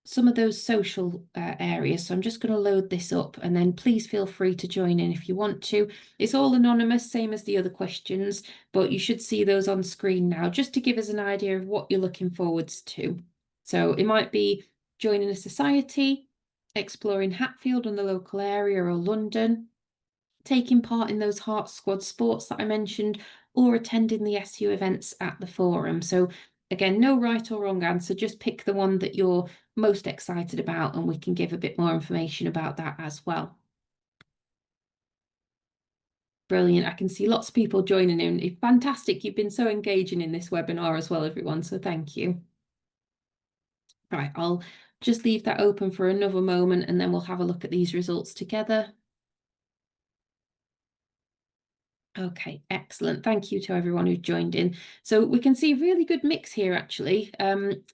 some of those social areas. So I'm just going to load this up, and then please feel free to join in if you want to. It's all anonymous, same as the other questions, but you should see those on screen now, just to give us an idea of what you're looking forwards to. So it might be joining a society, exploring Hatfield and the local area or London, taking part in those Herts Squad sports that I mentioned, or attending the SU events at the forum. So again, no right or wrong answer, just pick the one that you're most excited about, and we can give a bit more information about that as well. Brilliant. I can see lots of people joining in. It's fantastic. You've been so engaging in this webinar as well, everyone. So thank you. Right, I'll just leave that open for another moment, and then we'll have a look at these results together. Okay, excellent. Thank you to everyone who joined in. So we can see a really good mix here, actually.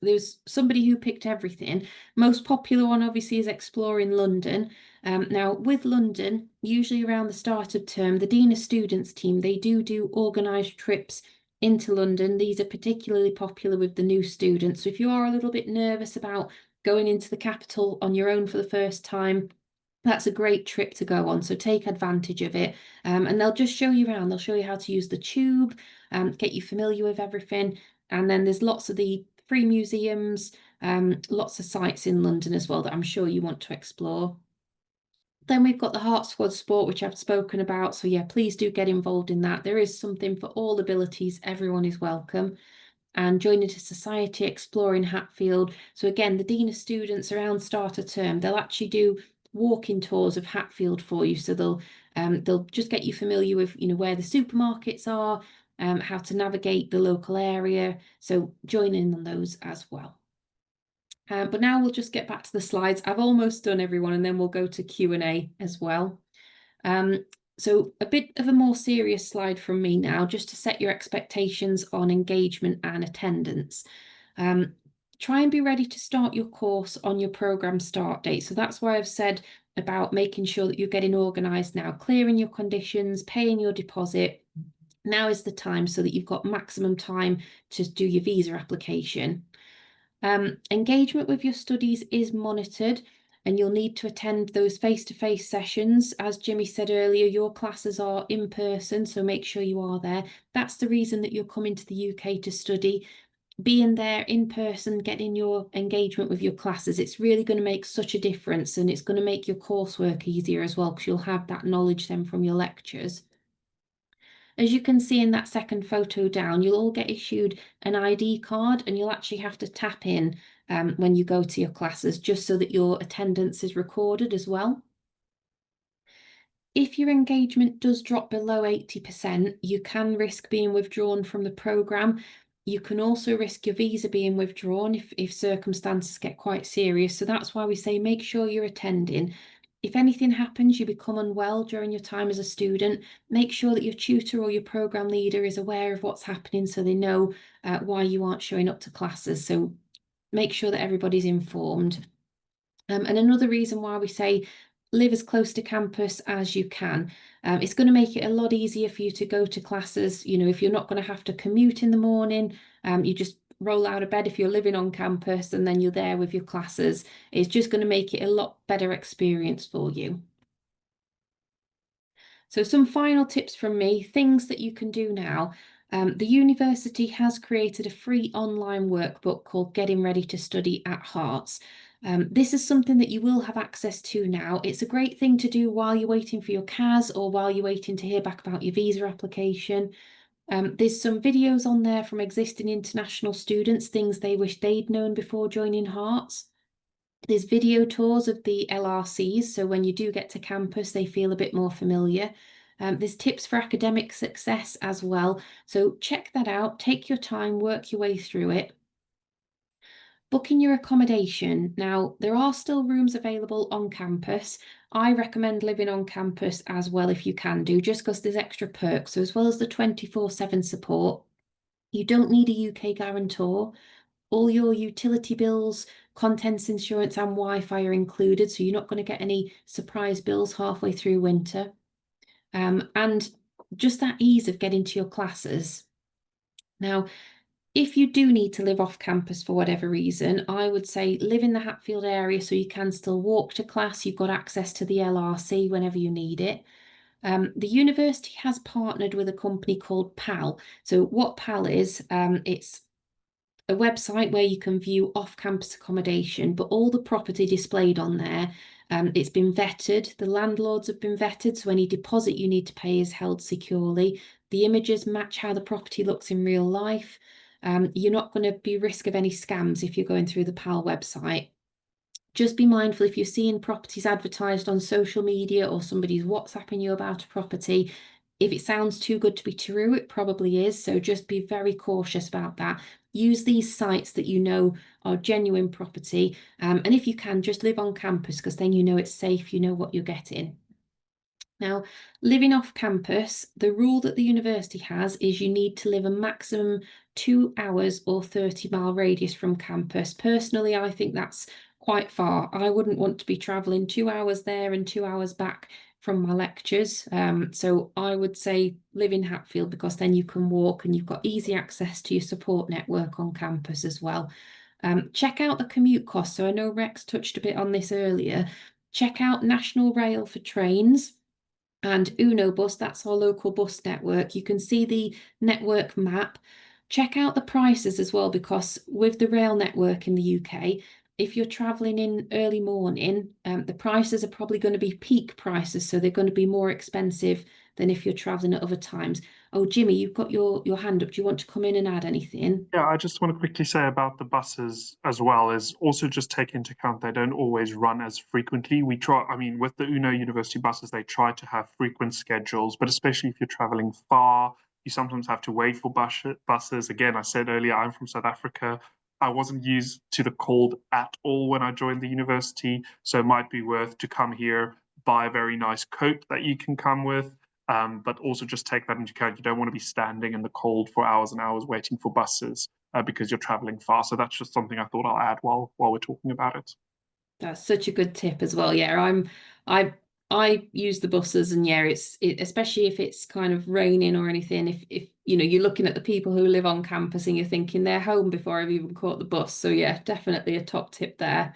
There's somebody who picked everything. Most popular one, obviously, is exploring London. Now, with London, usually around the start of term, the Dean of Students team, they do organised trips into London. These are particularly popular with the new students. So if you are a little bit nervous about going into the capital on your own for the first time, that's a great trip to go on, so take advantage of it. And they'll just show you around. They'll show you how to use the tube, get you familiar with everything. And then there's lots of the free museums, lots of sites in London as well that I'm sure you want to explore. Then we've got the Herts Squad Sport, which I've spoken about. So yeah, please do get involved in that. There is something for all abilities. Everyone is welcome. And joining a society, exploring Hatfield. So again, the Dean of Students around start of term, they'll actually do walking tours of Hatfield for you. So they'll just get you familiar with, you know, where the supermarkets are, how to navigate the local area. So join in on those as well. But now we'll just get back to the slides. I've almost done, everyone, and then we'll go to Q&A as well. So a bit of a more serious slide from me now, just to set your expectations on engagement and attendance. Try and be ready to start your course on your programme start date. So that's why I've said about making sure that you're getting organised now, clearing your conditions, paying your deposit. Now is the time, so that you've got maximum time to do your visa application. Engagement with your studies is monitored, and you'll need to attend those face-to-face sessions. As Jimmy said earlier, your classes are in person, so make sure you are there. That's the reason that you're coming to the UK to study. Being there in person, getting your engagement with your classes, it's really going to make such a difference, and it's going to make your coursework easier as well, because you'll have that knowledge then from your lectures. As you can see in that second photo down, you'll all get issued an ID card, and you'll actually have to tap in when you go to your classes, just so that your attendance is recorded as well. If your engagement does drop below 80%, you can risk being withdrawn from the programme. You can also risk your visa being withdrawn if circumstances get quite serious. So that's why we say make sure you're attending. If anything happens, you become unwell during your time as a student, make sure that your tutor or your programme leader is aware of what's happening, so they know why you aren't showing up to classes. So make sure that everybody's informed. And another reason why we say live as close to campus as you can. It's going to make it a lot easier for you to go to classes. You know, if you're not going to have to commute in the morning, you just roll out of bed if you're living on campus and then you're there with your classes. It's just going to make it a lot better experience for you. So some final tips from me, things that you can do now. The university has created a free online workbook called Getting Ready to Study at Herts. This is something that you will have access to now. It's a great thing to do while you're waiting for your CAS or while you're waiting to hear back about your visa application. There's some videos on there from existing international students, things they wish they'd known before joining Herts. There's video tours of the LRCs, so when you do get to campus, they feel a bit more familiar. There's tips for academic success as well. So check that out, take your time, work your way through it. Booking your accommodation. Now, there are still rooms available on campus. I recommend living on campus as well if you can do, just because there's extra perks. So as well as the 24/7 support, you don't need a UK guarantor. All your utility bills, contents insurance and Wi-Fi are included, so you're not going to get any surprise bills halfway through winter. And just that ease of getting to your classes. Now, if you do need to live off campus for whatever reason, I would say live in the Hatfield area so you can still walk to class. You've got access to the LRC whenever you need it. The university has partnered with a company called PAL. So what PAL is, it's a website where you can view off-campus accommodation, but all the property displayed on there, it's been vetted, the landlords have been vetted, so any deposit you need to pay is held securely. The images match how the property looks in real life. You're not going to be at risk of any scams if you're going through the PAL website. Just be mindful if you're seeing properties advertised on social media or somebody's WhatsApping you about a property. If it sounds too good to be true, it probably is. So just be very cautious about that. Use these sites that you know are genuine property. And if you can, just live on campus because then you know it's safe, you know what you're getting. Now, living off campus, the rule that the university has is you need to live a maximum 2 hours or 30-mile radius from campus. Personally, I think that's quite far. I wouldn't want to be travelling 2 hours there and 2 hours back from my lectures. So I would say live in Hatfield because then you can walk and you've got easy access to your support network on campus as well. Check out the commute costs. So I know Rex touched a bit on this earlier. Check out National Rail for trains. And Uno Bus, that's our local bus network. You can see the network map. Check out the prices as well, because with the rail network in the UK, if you're travelling in early morning, the prices are probably going to be peak prices, so they're going to be more expensive than if you're travelling at other times. Oh, Jimmy, you've got your hand up. Do you want to come in and add anything? Yeah, I just want to quickly say about the buses as well, is also just take into account they don't always run as frequently. We try, I mean, with the UNO university buses, they try to have frequent schedules, but especially if you're traveling far, you sometimes have to wait for buses. Again, I said earlier, I'm from South Africa. I wasn't used to the cold at all when I joined the university, so it might be worth to come here, buy a very nice coat that you can come with. But also just take that into account. You don't want to be standing in the cold for hours and hours waiting for buses because you're traveling far. So that's just something I thought I'll add while we're talking about it. That's such a good tip as well. Yeah, I use the buses, and yeah, especially if it's kind of raining or anything. If you know you're looking at the people who live on campus and you're thinking they're home before I've even caught the bus. So yeah, definitely a top tip there.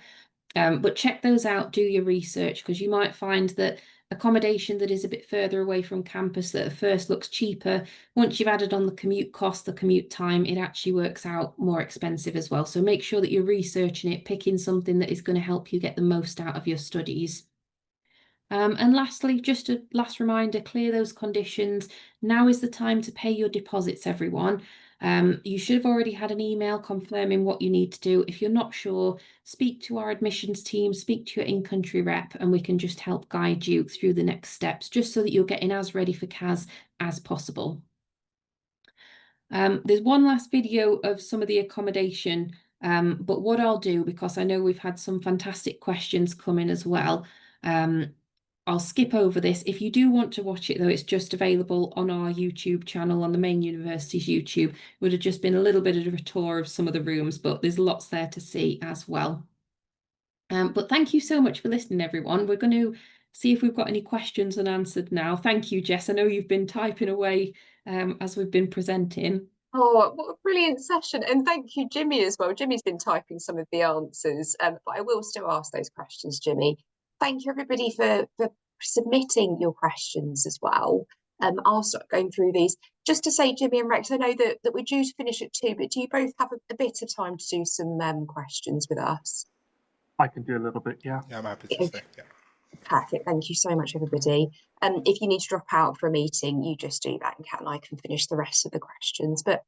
But check those out, do your research, because you might find that accommodation that is a bit further away from campus that at first looks cheaper, once you've added on the commute cost, the commute time, it actually works out more expensive as well. So make sure that you're researching it, picking something that is going to help you get the most out of your studies. And lastly, just a last reminder, clear those conditions. Now is the time to pay your deposits, everyone. You should have already had an email confirming what you need to do. If you're not sure, speak to our admissions team, speak to your in-country rep, and we can just help guide you through the next steps, just so that you're getting as ready for CAS as possible. There's one last video of some of the accommodation, but what I'll do, because I know we've had some fantastic questions come in as well, I'll skip over this. If you do want to watch it, though, it's just available on our YouTube channel, on the main university's YouTube. It would have just been a little bit of a tour of some of the rooms, but there's lots there to see as well. But thank you so much for listening, everyone. We're going to see if we've got any questions unanswered now. Thank you, Jess. I know you've been typing away as we've been presenting. Oh, what a brilliant session. And thank you, Jimmy, as well. Jimmy's been typing some of the answers, but I will still ask those questions, Jimmy. Thank you, everybody, for submitting your questions as well. I'll start going through these. Just to say, Jimmy and Rex, I know that we're due to finish at 2, but do you both have a bit of time to do some questions with us? I can do a little bit, yeah. Yeah, I'm happy to stay. Yeah. Perfect. Thank you so much, everybody. If you need to drop out for a meeting, you just do that, and Kat and I can finish the rest of the questions. But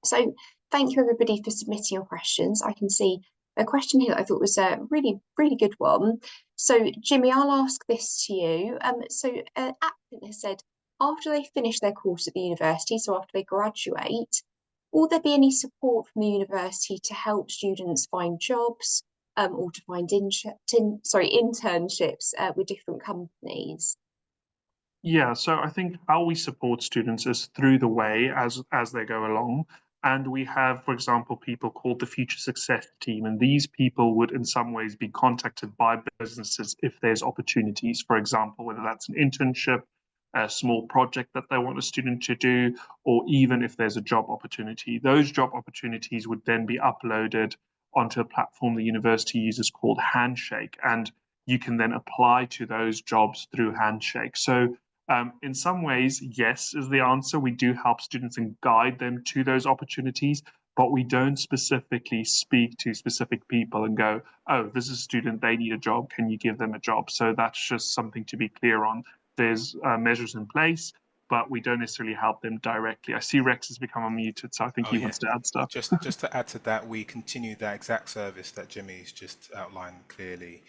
so thank you, everybody, for submitting your questions. I can see a question here that I thought was a really, really good one. So, Jimmy, I'll ask this to you. So an applicant has said, after they finish their course at the university, so after they graduate, will there be any support from the university to help students find jobs or to find internships with different companies? Yeah, so I think how we support students is through the way as they go along. And we have, for example, people called the Future Success Team, and these people would in some ways be contacted by businesses if there's opportunities, for example, whether that's an internship, a small project that they want a student to do, or even if there's a job opportunity. Those job opportunities would then be uploaded onto a platform the university uses called Handshake, and you can then apply to those jobs through Handshake. So in some ways, yes, is the answer. We do help students and guide them to those opportunities, but we don't specifically speak to specific people and go, oh, this is a student, they need a job, can you give them a job? So that's just something to be clear on. There's measures in place, but we don't necessarily help them directly. I see Rex has become unmuted, so I think he wants to add stuff. Just to add to that, we continue that exact service that Jimmy's just outlined clearly.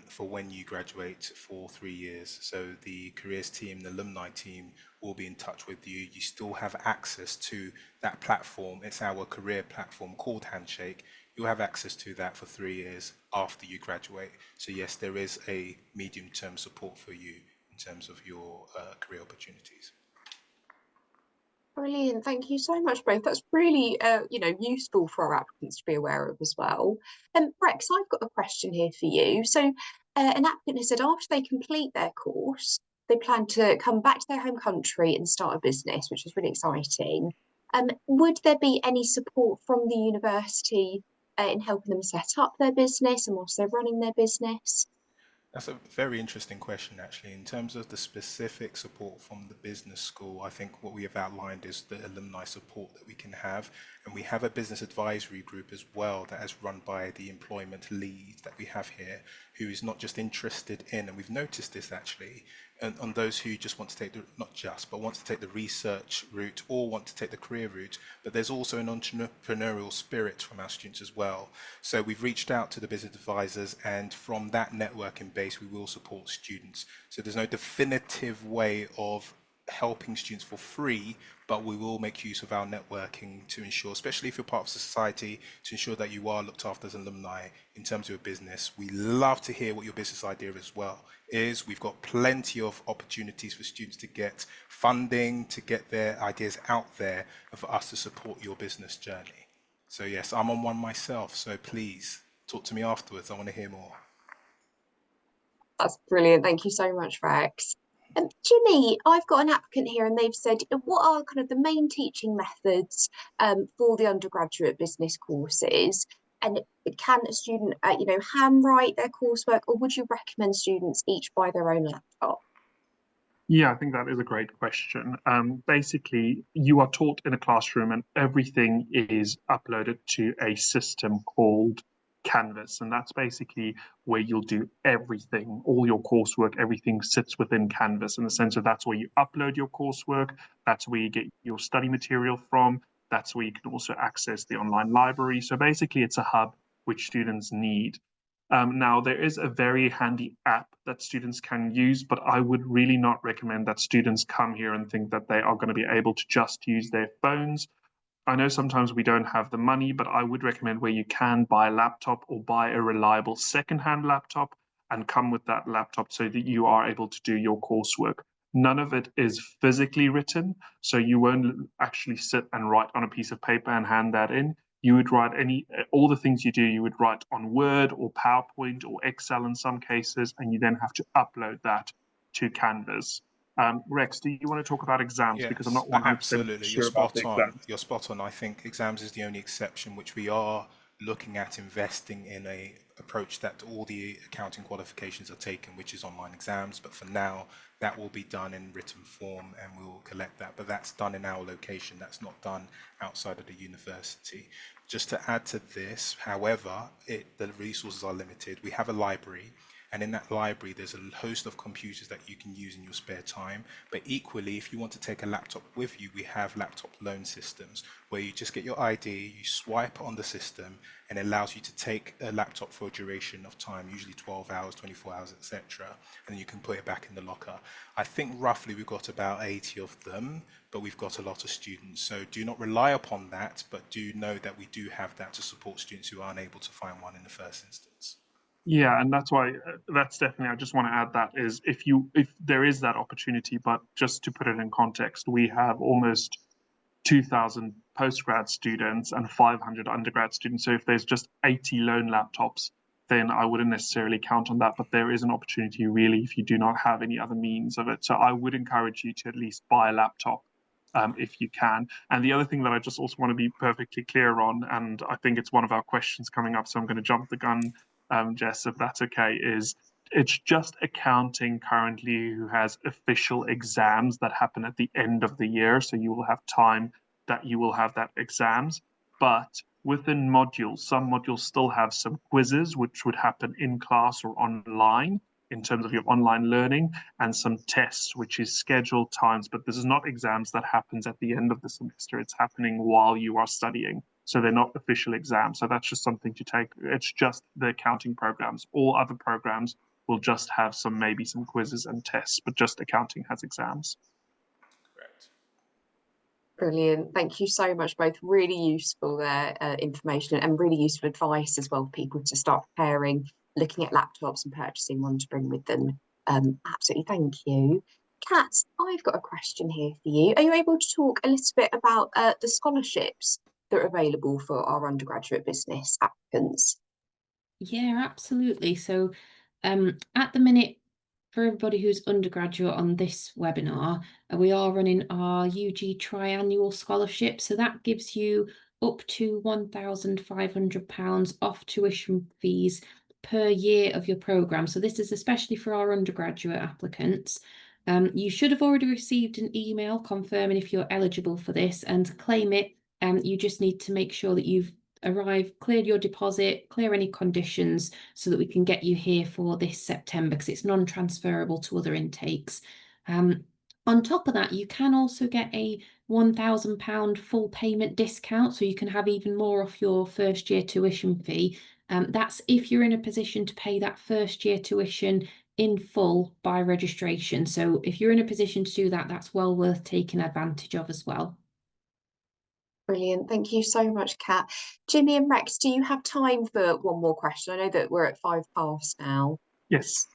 For when you graduate for 3 years. So the careers team, the alumni team will be in touch with you. You still have access to that platform. It's our career platform called Handshake. You'll have access to that for 3 years after you graduate. So yes, there is a medium-term support for you in terms of your career opportunities. Brilliant. Thank you so much, both. That's really, useful for our applicants to be aware of as well. Rex, I've got a question here for you. So an applicant has said after they complete their course, they plan to come back to their home country and start a business, which is really exciting. Would there be any support from the university in helping them set up their business and whilst they're running their business? That's a very interesting question, actually. In terms of the specific support from the business school, I think what we have outlined is the alumni support that we can have. And we have a business advisory group as well that is run by the employment lead that we have here, who is not just interested in, and we've noticed this actually, on those who just want to take but want to take the research route or want to take the career route, but there's also an entrepreneurial spirit from our students as well. So we've reached out to the business advisors, and from that networking base, we will support students. So there's no definitive way of helping students for free, but we will make use of our networking to ensure, especially if you're part of society, to ensure that you are looked after as an alumni in terms of your business. We love to hear what your business idea as well is. We've got plenty of opportunities for students to get funding, to get their ideas out there, and for us to support your business journey. So yes, I'm on one myself, so please talk to me afterwards. I want to hear more. That's brilliant. Thank you so much, Rex. Jimmy, I've got an applicant here and they've said, what are kind of the main teaching methods for the undergraduate business courses? And can a student, handwrite their coursework, or would you recommend students each buy their own laptop? Yeah, I think that is a great question. Basically, you are taught in a classroom and everything is uploaded to a system called Canvas. And that's basically where you'll do everything, all your coursework, everything sits within Canvas in the sense of that's where you upload your coursework, that's where you get your study material from, that's where you can also access the online library. So basically, it's a hub which students need. Now, there is a very handy app that students can use, but I would really not recommend that students come here and think that they are going to be able to just use their phones. I know sometimes we don't have the money, but I would recommend where you can buy a laptop or buy a reliable secondhand laptop and come with that laptop so that you are able to do your coursework. None of it is physically written, so you won't actually sit and write on a piece of paper and hand that in. you would write all the things you do, you would write on Word or PowerPoint or Excel in some cases, and you then have to upload that to Canvas. Rex, do you want to talk about exams? Because I'm Yes, not 100% absolutely. You're sure about the spot on. exams. You're spot on. I think exams is the only exception which we are looking at investing in a approach that all the accounting qualifications are taken, which is online exams. But for now, that will be done in written form and we'll collect that. But that's done in our location. That's not done outside of the university. Just to add to this, however, the resources are limited. We have a library. And in that library, there's a host of computers that you can use in your spare time. But equally, if you want to take a laptop with you, we have laptop loan systems where you just get your ID, you swipe on the system, and it allows you to take a laptop for a duration of time, usually 12 hours, 24 hours, etc. And then you can put it back in the locker. I think roughly we've got about 80 of them, but we've got a lot of students. So do not rely upon that, but do know that we do have that to support students who aren't able to find one in the first instance. Yeah, and that's why that's definitely, I just want to add that is if there is that opportunity, but just to put it in context, we have almost 2,000 postgrad students and 500 undergrad students. So if there's just 80 loan laptops, then I wouldn't necessarily count on that. But there is an opportunity really if you do not have any other means of it. So I would encourage you to at least buy a laptop if you can. And the other thing that I just also want to be perfectly clear on, and I think it's one of our questions coming up, so I'm going to jump the gun, Jess, if that's okay, is it's just accounting currently who has official exams that happen at the end of the year. So you will have time that you will have that exams. But within modules, some modules still have some quizzes, which would happen in class or online in terms of your online learning, and some tests, which is scheduled times. But this is not exams that happens at the end of the semester. It's happening while you are studying. So they're not official exams. So that's just something to take. It's just the accounting programs. All other programs will just have maybe some quizzes and tests, but just accounting has exams. Correct. Brilliant. Thank you so much, both. Really useful information and really useful advice as well for people to start preparing, looking at laptops and purchasing one to bring with them. Absolutely, thank you. Kat, I've got a question here for you. Are you able to talk a little bit about the scholarships that are available for our undergraduate business applicants? Yeah, absolutely. So at the minute, for everybody who's undergraduate on this webinar, we are running our UG triannual scholarship. So that gives you up to £1,500 off tuition fees per year of your programme. So this is especially for our undergraduate applicants. You should have already received an email confirming if you're eligible for this, and to claim it, you just need to make sure that you've arrived, cleared your deposit, clear any conditions so that we can get you here for this September, because it's non-transferable to other intakes. On top of that, you can also get a £1,000 full payment discount, so you can have even more off your first year tuition fee. That's if you're in a position to pay that first year tuition in full by registration. So if you're in a position to do that, that's well worth taking advantage of as well. Brilliant. Thank you so much, Kat. Jimmy and Rex, do you have time for one more question? I know that we're at 5 past now. Yes.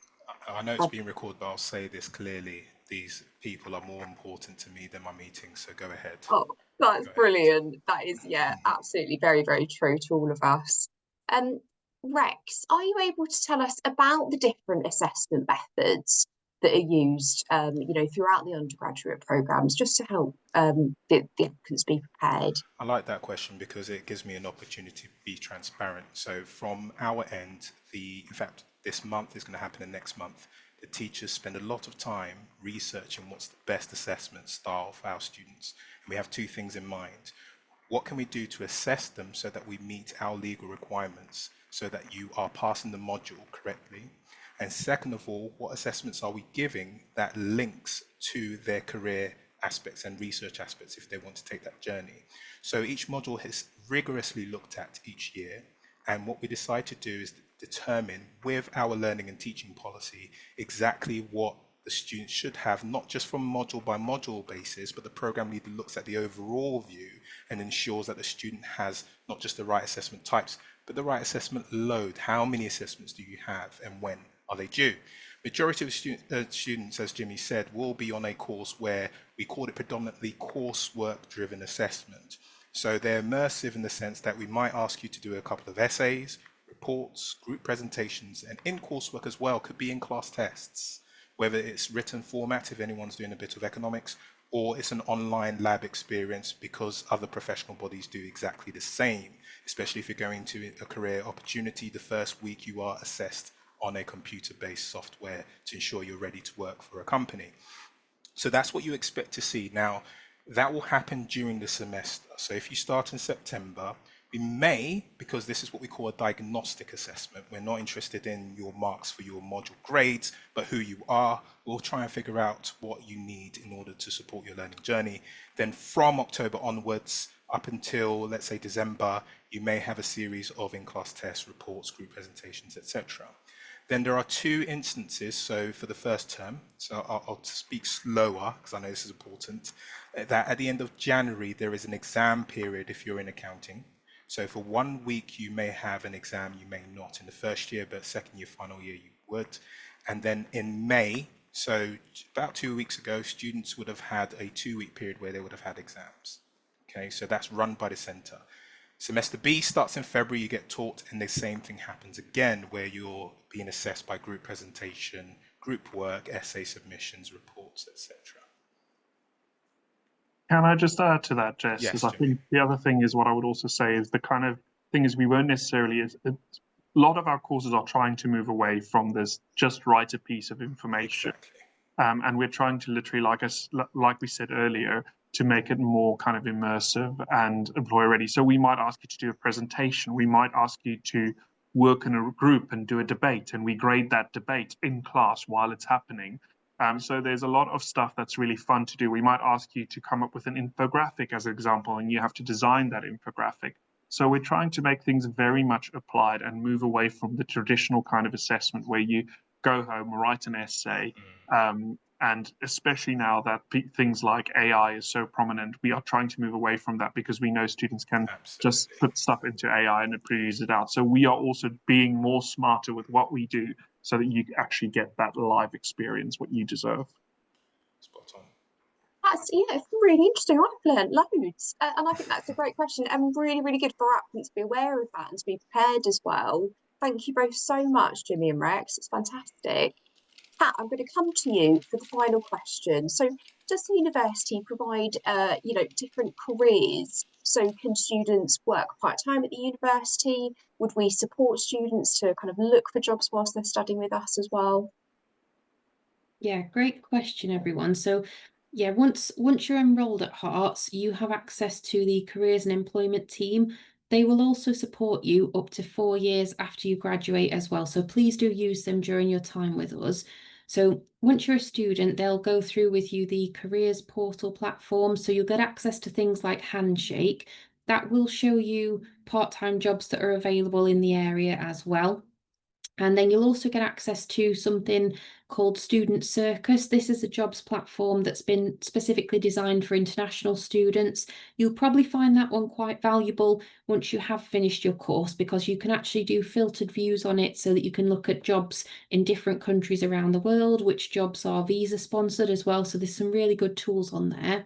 I know it's being recorded, but I'll say this clearly. These people are more important to me than my meetings, so go ahead. Oh, that's brilliant. That is, yeah, absolutely very, very true to all of us. Rex, are you able to tell us about the different assessment methods that are used, throughout the undergraduate programmes, just to help the applicants be prepared? I like that question because it gives me an opportunity to be transparent. So from our end, in fact, this month is going to happen, and next month, the teachers spend a lot of time researching what's the best assessment style for our students. And we have two things in mind. What can we do to assess them so that we meet our legal requirements, so that you are passing the module correctly? And second of all, what assessments are we giving that links to their career aspects and research aspects if they want to take that journey? So each module is rigorously looked at each year. And what we decide to do is determine with our learning and teaching policy exactly what the students should have, not just from module by module basis, but the program leader looks at the overall view and ensures that the student has not just the right assessment types, but the right assessment load. How many assessments do you have and when are they due? Majority of students, as Jimmy said, will be on a course where we call it predominantly coursework driven assessment. So they're immersive in the sense that we might ask you to do a couple of essays, reports, group presentations, and in-course work as well. Could be in-class tests, whether it's written format if anyone's doing a bit of economics, or it's an online lab experience because other professional bodies do exactly the same, especially if you're going to a career opportunity. The first week you are assessed on a computer-based software to ensure you're ready to work for a company. So that's what you expect to see. Now, that will happen during the semester. So if you start in September, we may, because this is what we call a diagnostic assessment, we're not interested in your marks for your module grades, but who you are. We'll try and figure out what you need in order to support your learning journey. Then from October onwards, up until, let's say, December, you may have a series of in-class tests, reports, group presentations, etc. Then there are two instances, so for the first term, so I'll speak slower because I know this is important, that at the end of January, there is an exam period if you're in accounting. So for 1 week, you may have an exam, you may not in the first year, but second year, final year, you would. And then in May, so about 2 weeks ago, students would have had a 2-week period where they would have had exams. Okay, so that's run by the centre. Semester B starts in February, you get taught, and the same thing happens again, where you're being assessed by group presentation, group work, essay submissions, reports, etc. Can I just add to that, Jess? Yes, I think the other thing is what I would also say is the kind of thing is we won't necessarily, a lot of our courses are trying to move away from this just write a piece of information. Exactly. And we're trying to literally, like we said earlier, to make it more kind of immersive and employer ready. So we might ask you to do a presentation. We might ask you to work in a group and do a debate, and we grade that debate in class while it's happening. So there's a lot of stuff that's really fun to do. We might ask you to come up with an infographic as an example, and you have to design that infographic. So we're trying to make things very much applied and move away from the traditional kind of assessment where you go home, write an essay, and especially now that things like AI is so prominent, we are trying to move away from that because we know students can just put stuff into AI and it produces it out. So we are also being more smarter with what we do so that you actually get that live experience, what you deserve. Spot on. That's, yeah, it's really interesting. I've learned loads. And I think that's a great question and really, really good for applicants to be aware of that and to be prepared as well. Thank you both so much, Jimmy and Rex. It's fantastic. Kat, I'm going to come to you for the final question. So does the university provide, different careers? So can students work part-time at the university? Would we support students to kind of look for jobs whilst they're studying with us as well? Yeah, great question, everyone. So yeah, once you're enrolled at Herts, you have access to the careers and employment team. They will also support you up to 4 years after you graduate as well. So please do use them during your time with us. So once you're a student, they'll go through with you the careers portal platform. So you'll get access to things like Handshake. That will show you part-time jobs that are available in the area as well. And then you'll also get access to something called Student Circus. This is a jobs platform that's been specifically designed for international students. You'll probably find that one quite valuable once you have finished your course because you can actually do filtered views on it so that you can look at jobs in different countries around the world, which jobs are visa sponsored as well. So there's some really good tools on there.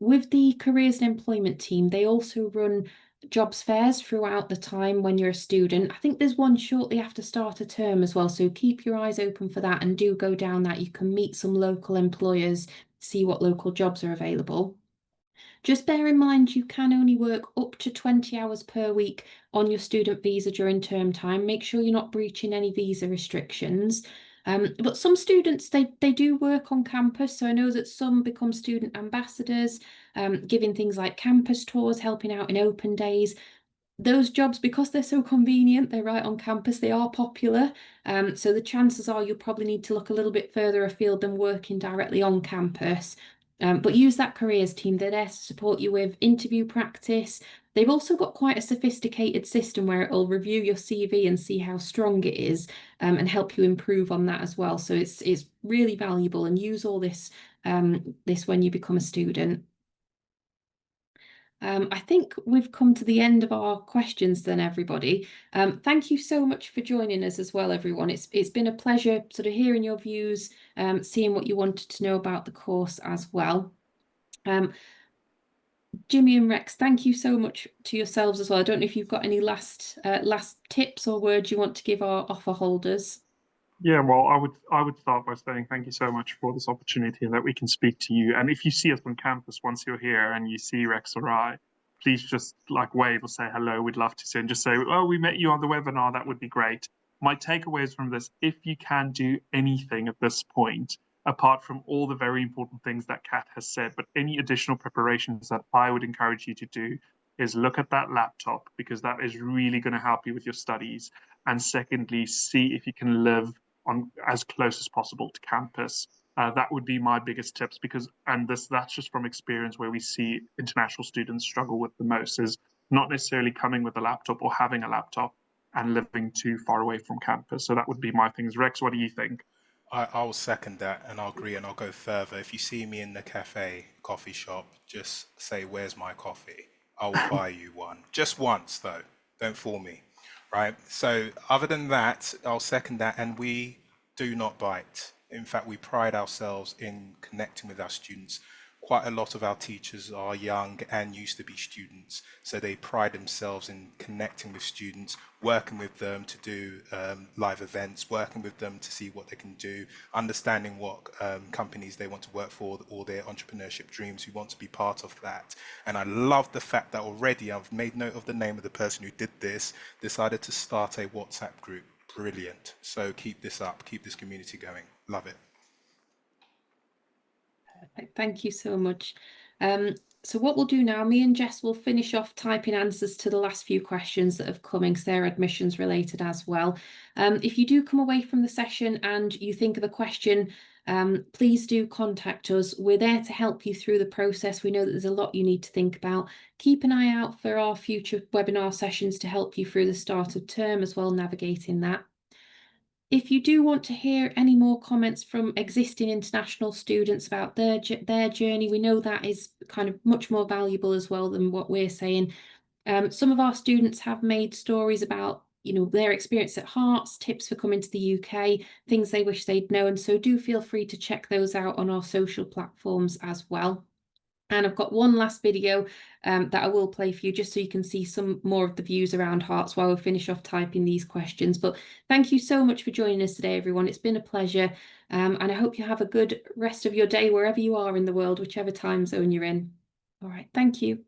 With the careers and employment team, they also run jobs fairs throughout the time when you're a student. I think there's one shortly after start of term as well, so keep your eyes open for that and do go down that. You can meet some local employers, see what local jobs are available. Just bear in mind you can only work up to 20 hours per week on your student visa during term time. Make sure you're not breaching any visa restrictions. But some students, they do work on campus. So I know that some become student ambassadors, giving things like campus tours, helping out in open days. Those jobs, because they're so convenient, they're right on campus, they are popular. So the chances are you'll probably need to look a little bit further afield than working directly on campus. But use that careers team. They're there to support you with interview practice. They've also got quite a sophisticated system where it'll review your CV and see how strong it is, and help you improve on that as well. So it's really valuable, and use all this when you become a student. I think we've come to the end of our questions then, everybody. Thank you so much for joining us as well, everyone. It's been a pleasure sort of hearing your views, seeing what you wanted to know about the course as well. Jimmy and Rex, thank you so much to yourselves as well. I don't know if you've got any last tips or words you want to give our offer holders. Yeah, well, I would start by saying thank you so much for this opportunity and that we can speak to you. And if you see us on campus once you're here and you see Rex or I, please just like wave or say hello. We'd love to see and just say, oh, we met you on the webinar. That would be great. My takeaways from this, if you can do anything at this point, apart from all the very important things that Kat has said, but any additional preparations that I would encourage you to do is look at that laptop, because that is really going to help you with your studies. And secondly, see if you can live on as close as possible to campus. That would be my biggest tips, because, and that's just from experience where we see international students struggle with the most, is not necessarily coming with a laptop or having a laptop and living too far away from campus. So that would be my things. Rex, what do you think? I'll second that, and I'll agree, and I'll go further. If you see me in the coffee shop, just say, where's my coffee? I will buy you one. Just once, though. Don't fool me. Right? So other than that, I'll second that, and we do not bite. In fact, we pride ourselves in connecting with our students. Quite a lot of our teachers are young and used to be students, so they pride themselves in connecting with students, working with them to do live events, working with them to see what they can do, understanding what companies they want to work for, or their entrepreneurship dreams, who want to be part of that. And I love the fact that already I've made note of the name of the person who did this, decided to start a WhatsApp group. Brilliant. So keep this up, keep this community going. Love it. Perfect. Thank you so much. So what we'll do now, me and Jess will finish off typing answers to the last few questions that have come in, because they're admissions related as well. If you do come away from the session and you think of a question, please do contact us. We're there to help you through the process. We know that there's a lot you need to think about. Keep an eye out for our future webinar sessions to help you through the start of term as well, navigating that. If you do want to hear any more comments from existing international students about their journey, we know that is kind of much more valuable as well than what we're saying. Some of our students have made stories about, you know, their experience at Herts, tips for coming to the UK, things they wish they'd known. So do feel free to check those out on our social platforms as well. And I've got one last video that I will play for you, just so you can see some more of the views around Herts while we finish off typing these questions. But thank you so much for joining us today, everyone. It's been a pleasure. And I hope you have a good rest of your day wherever you are in the world, whichever time zone you're in. All right, thank you.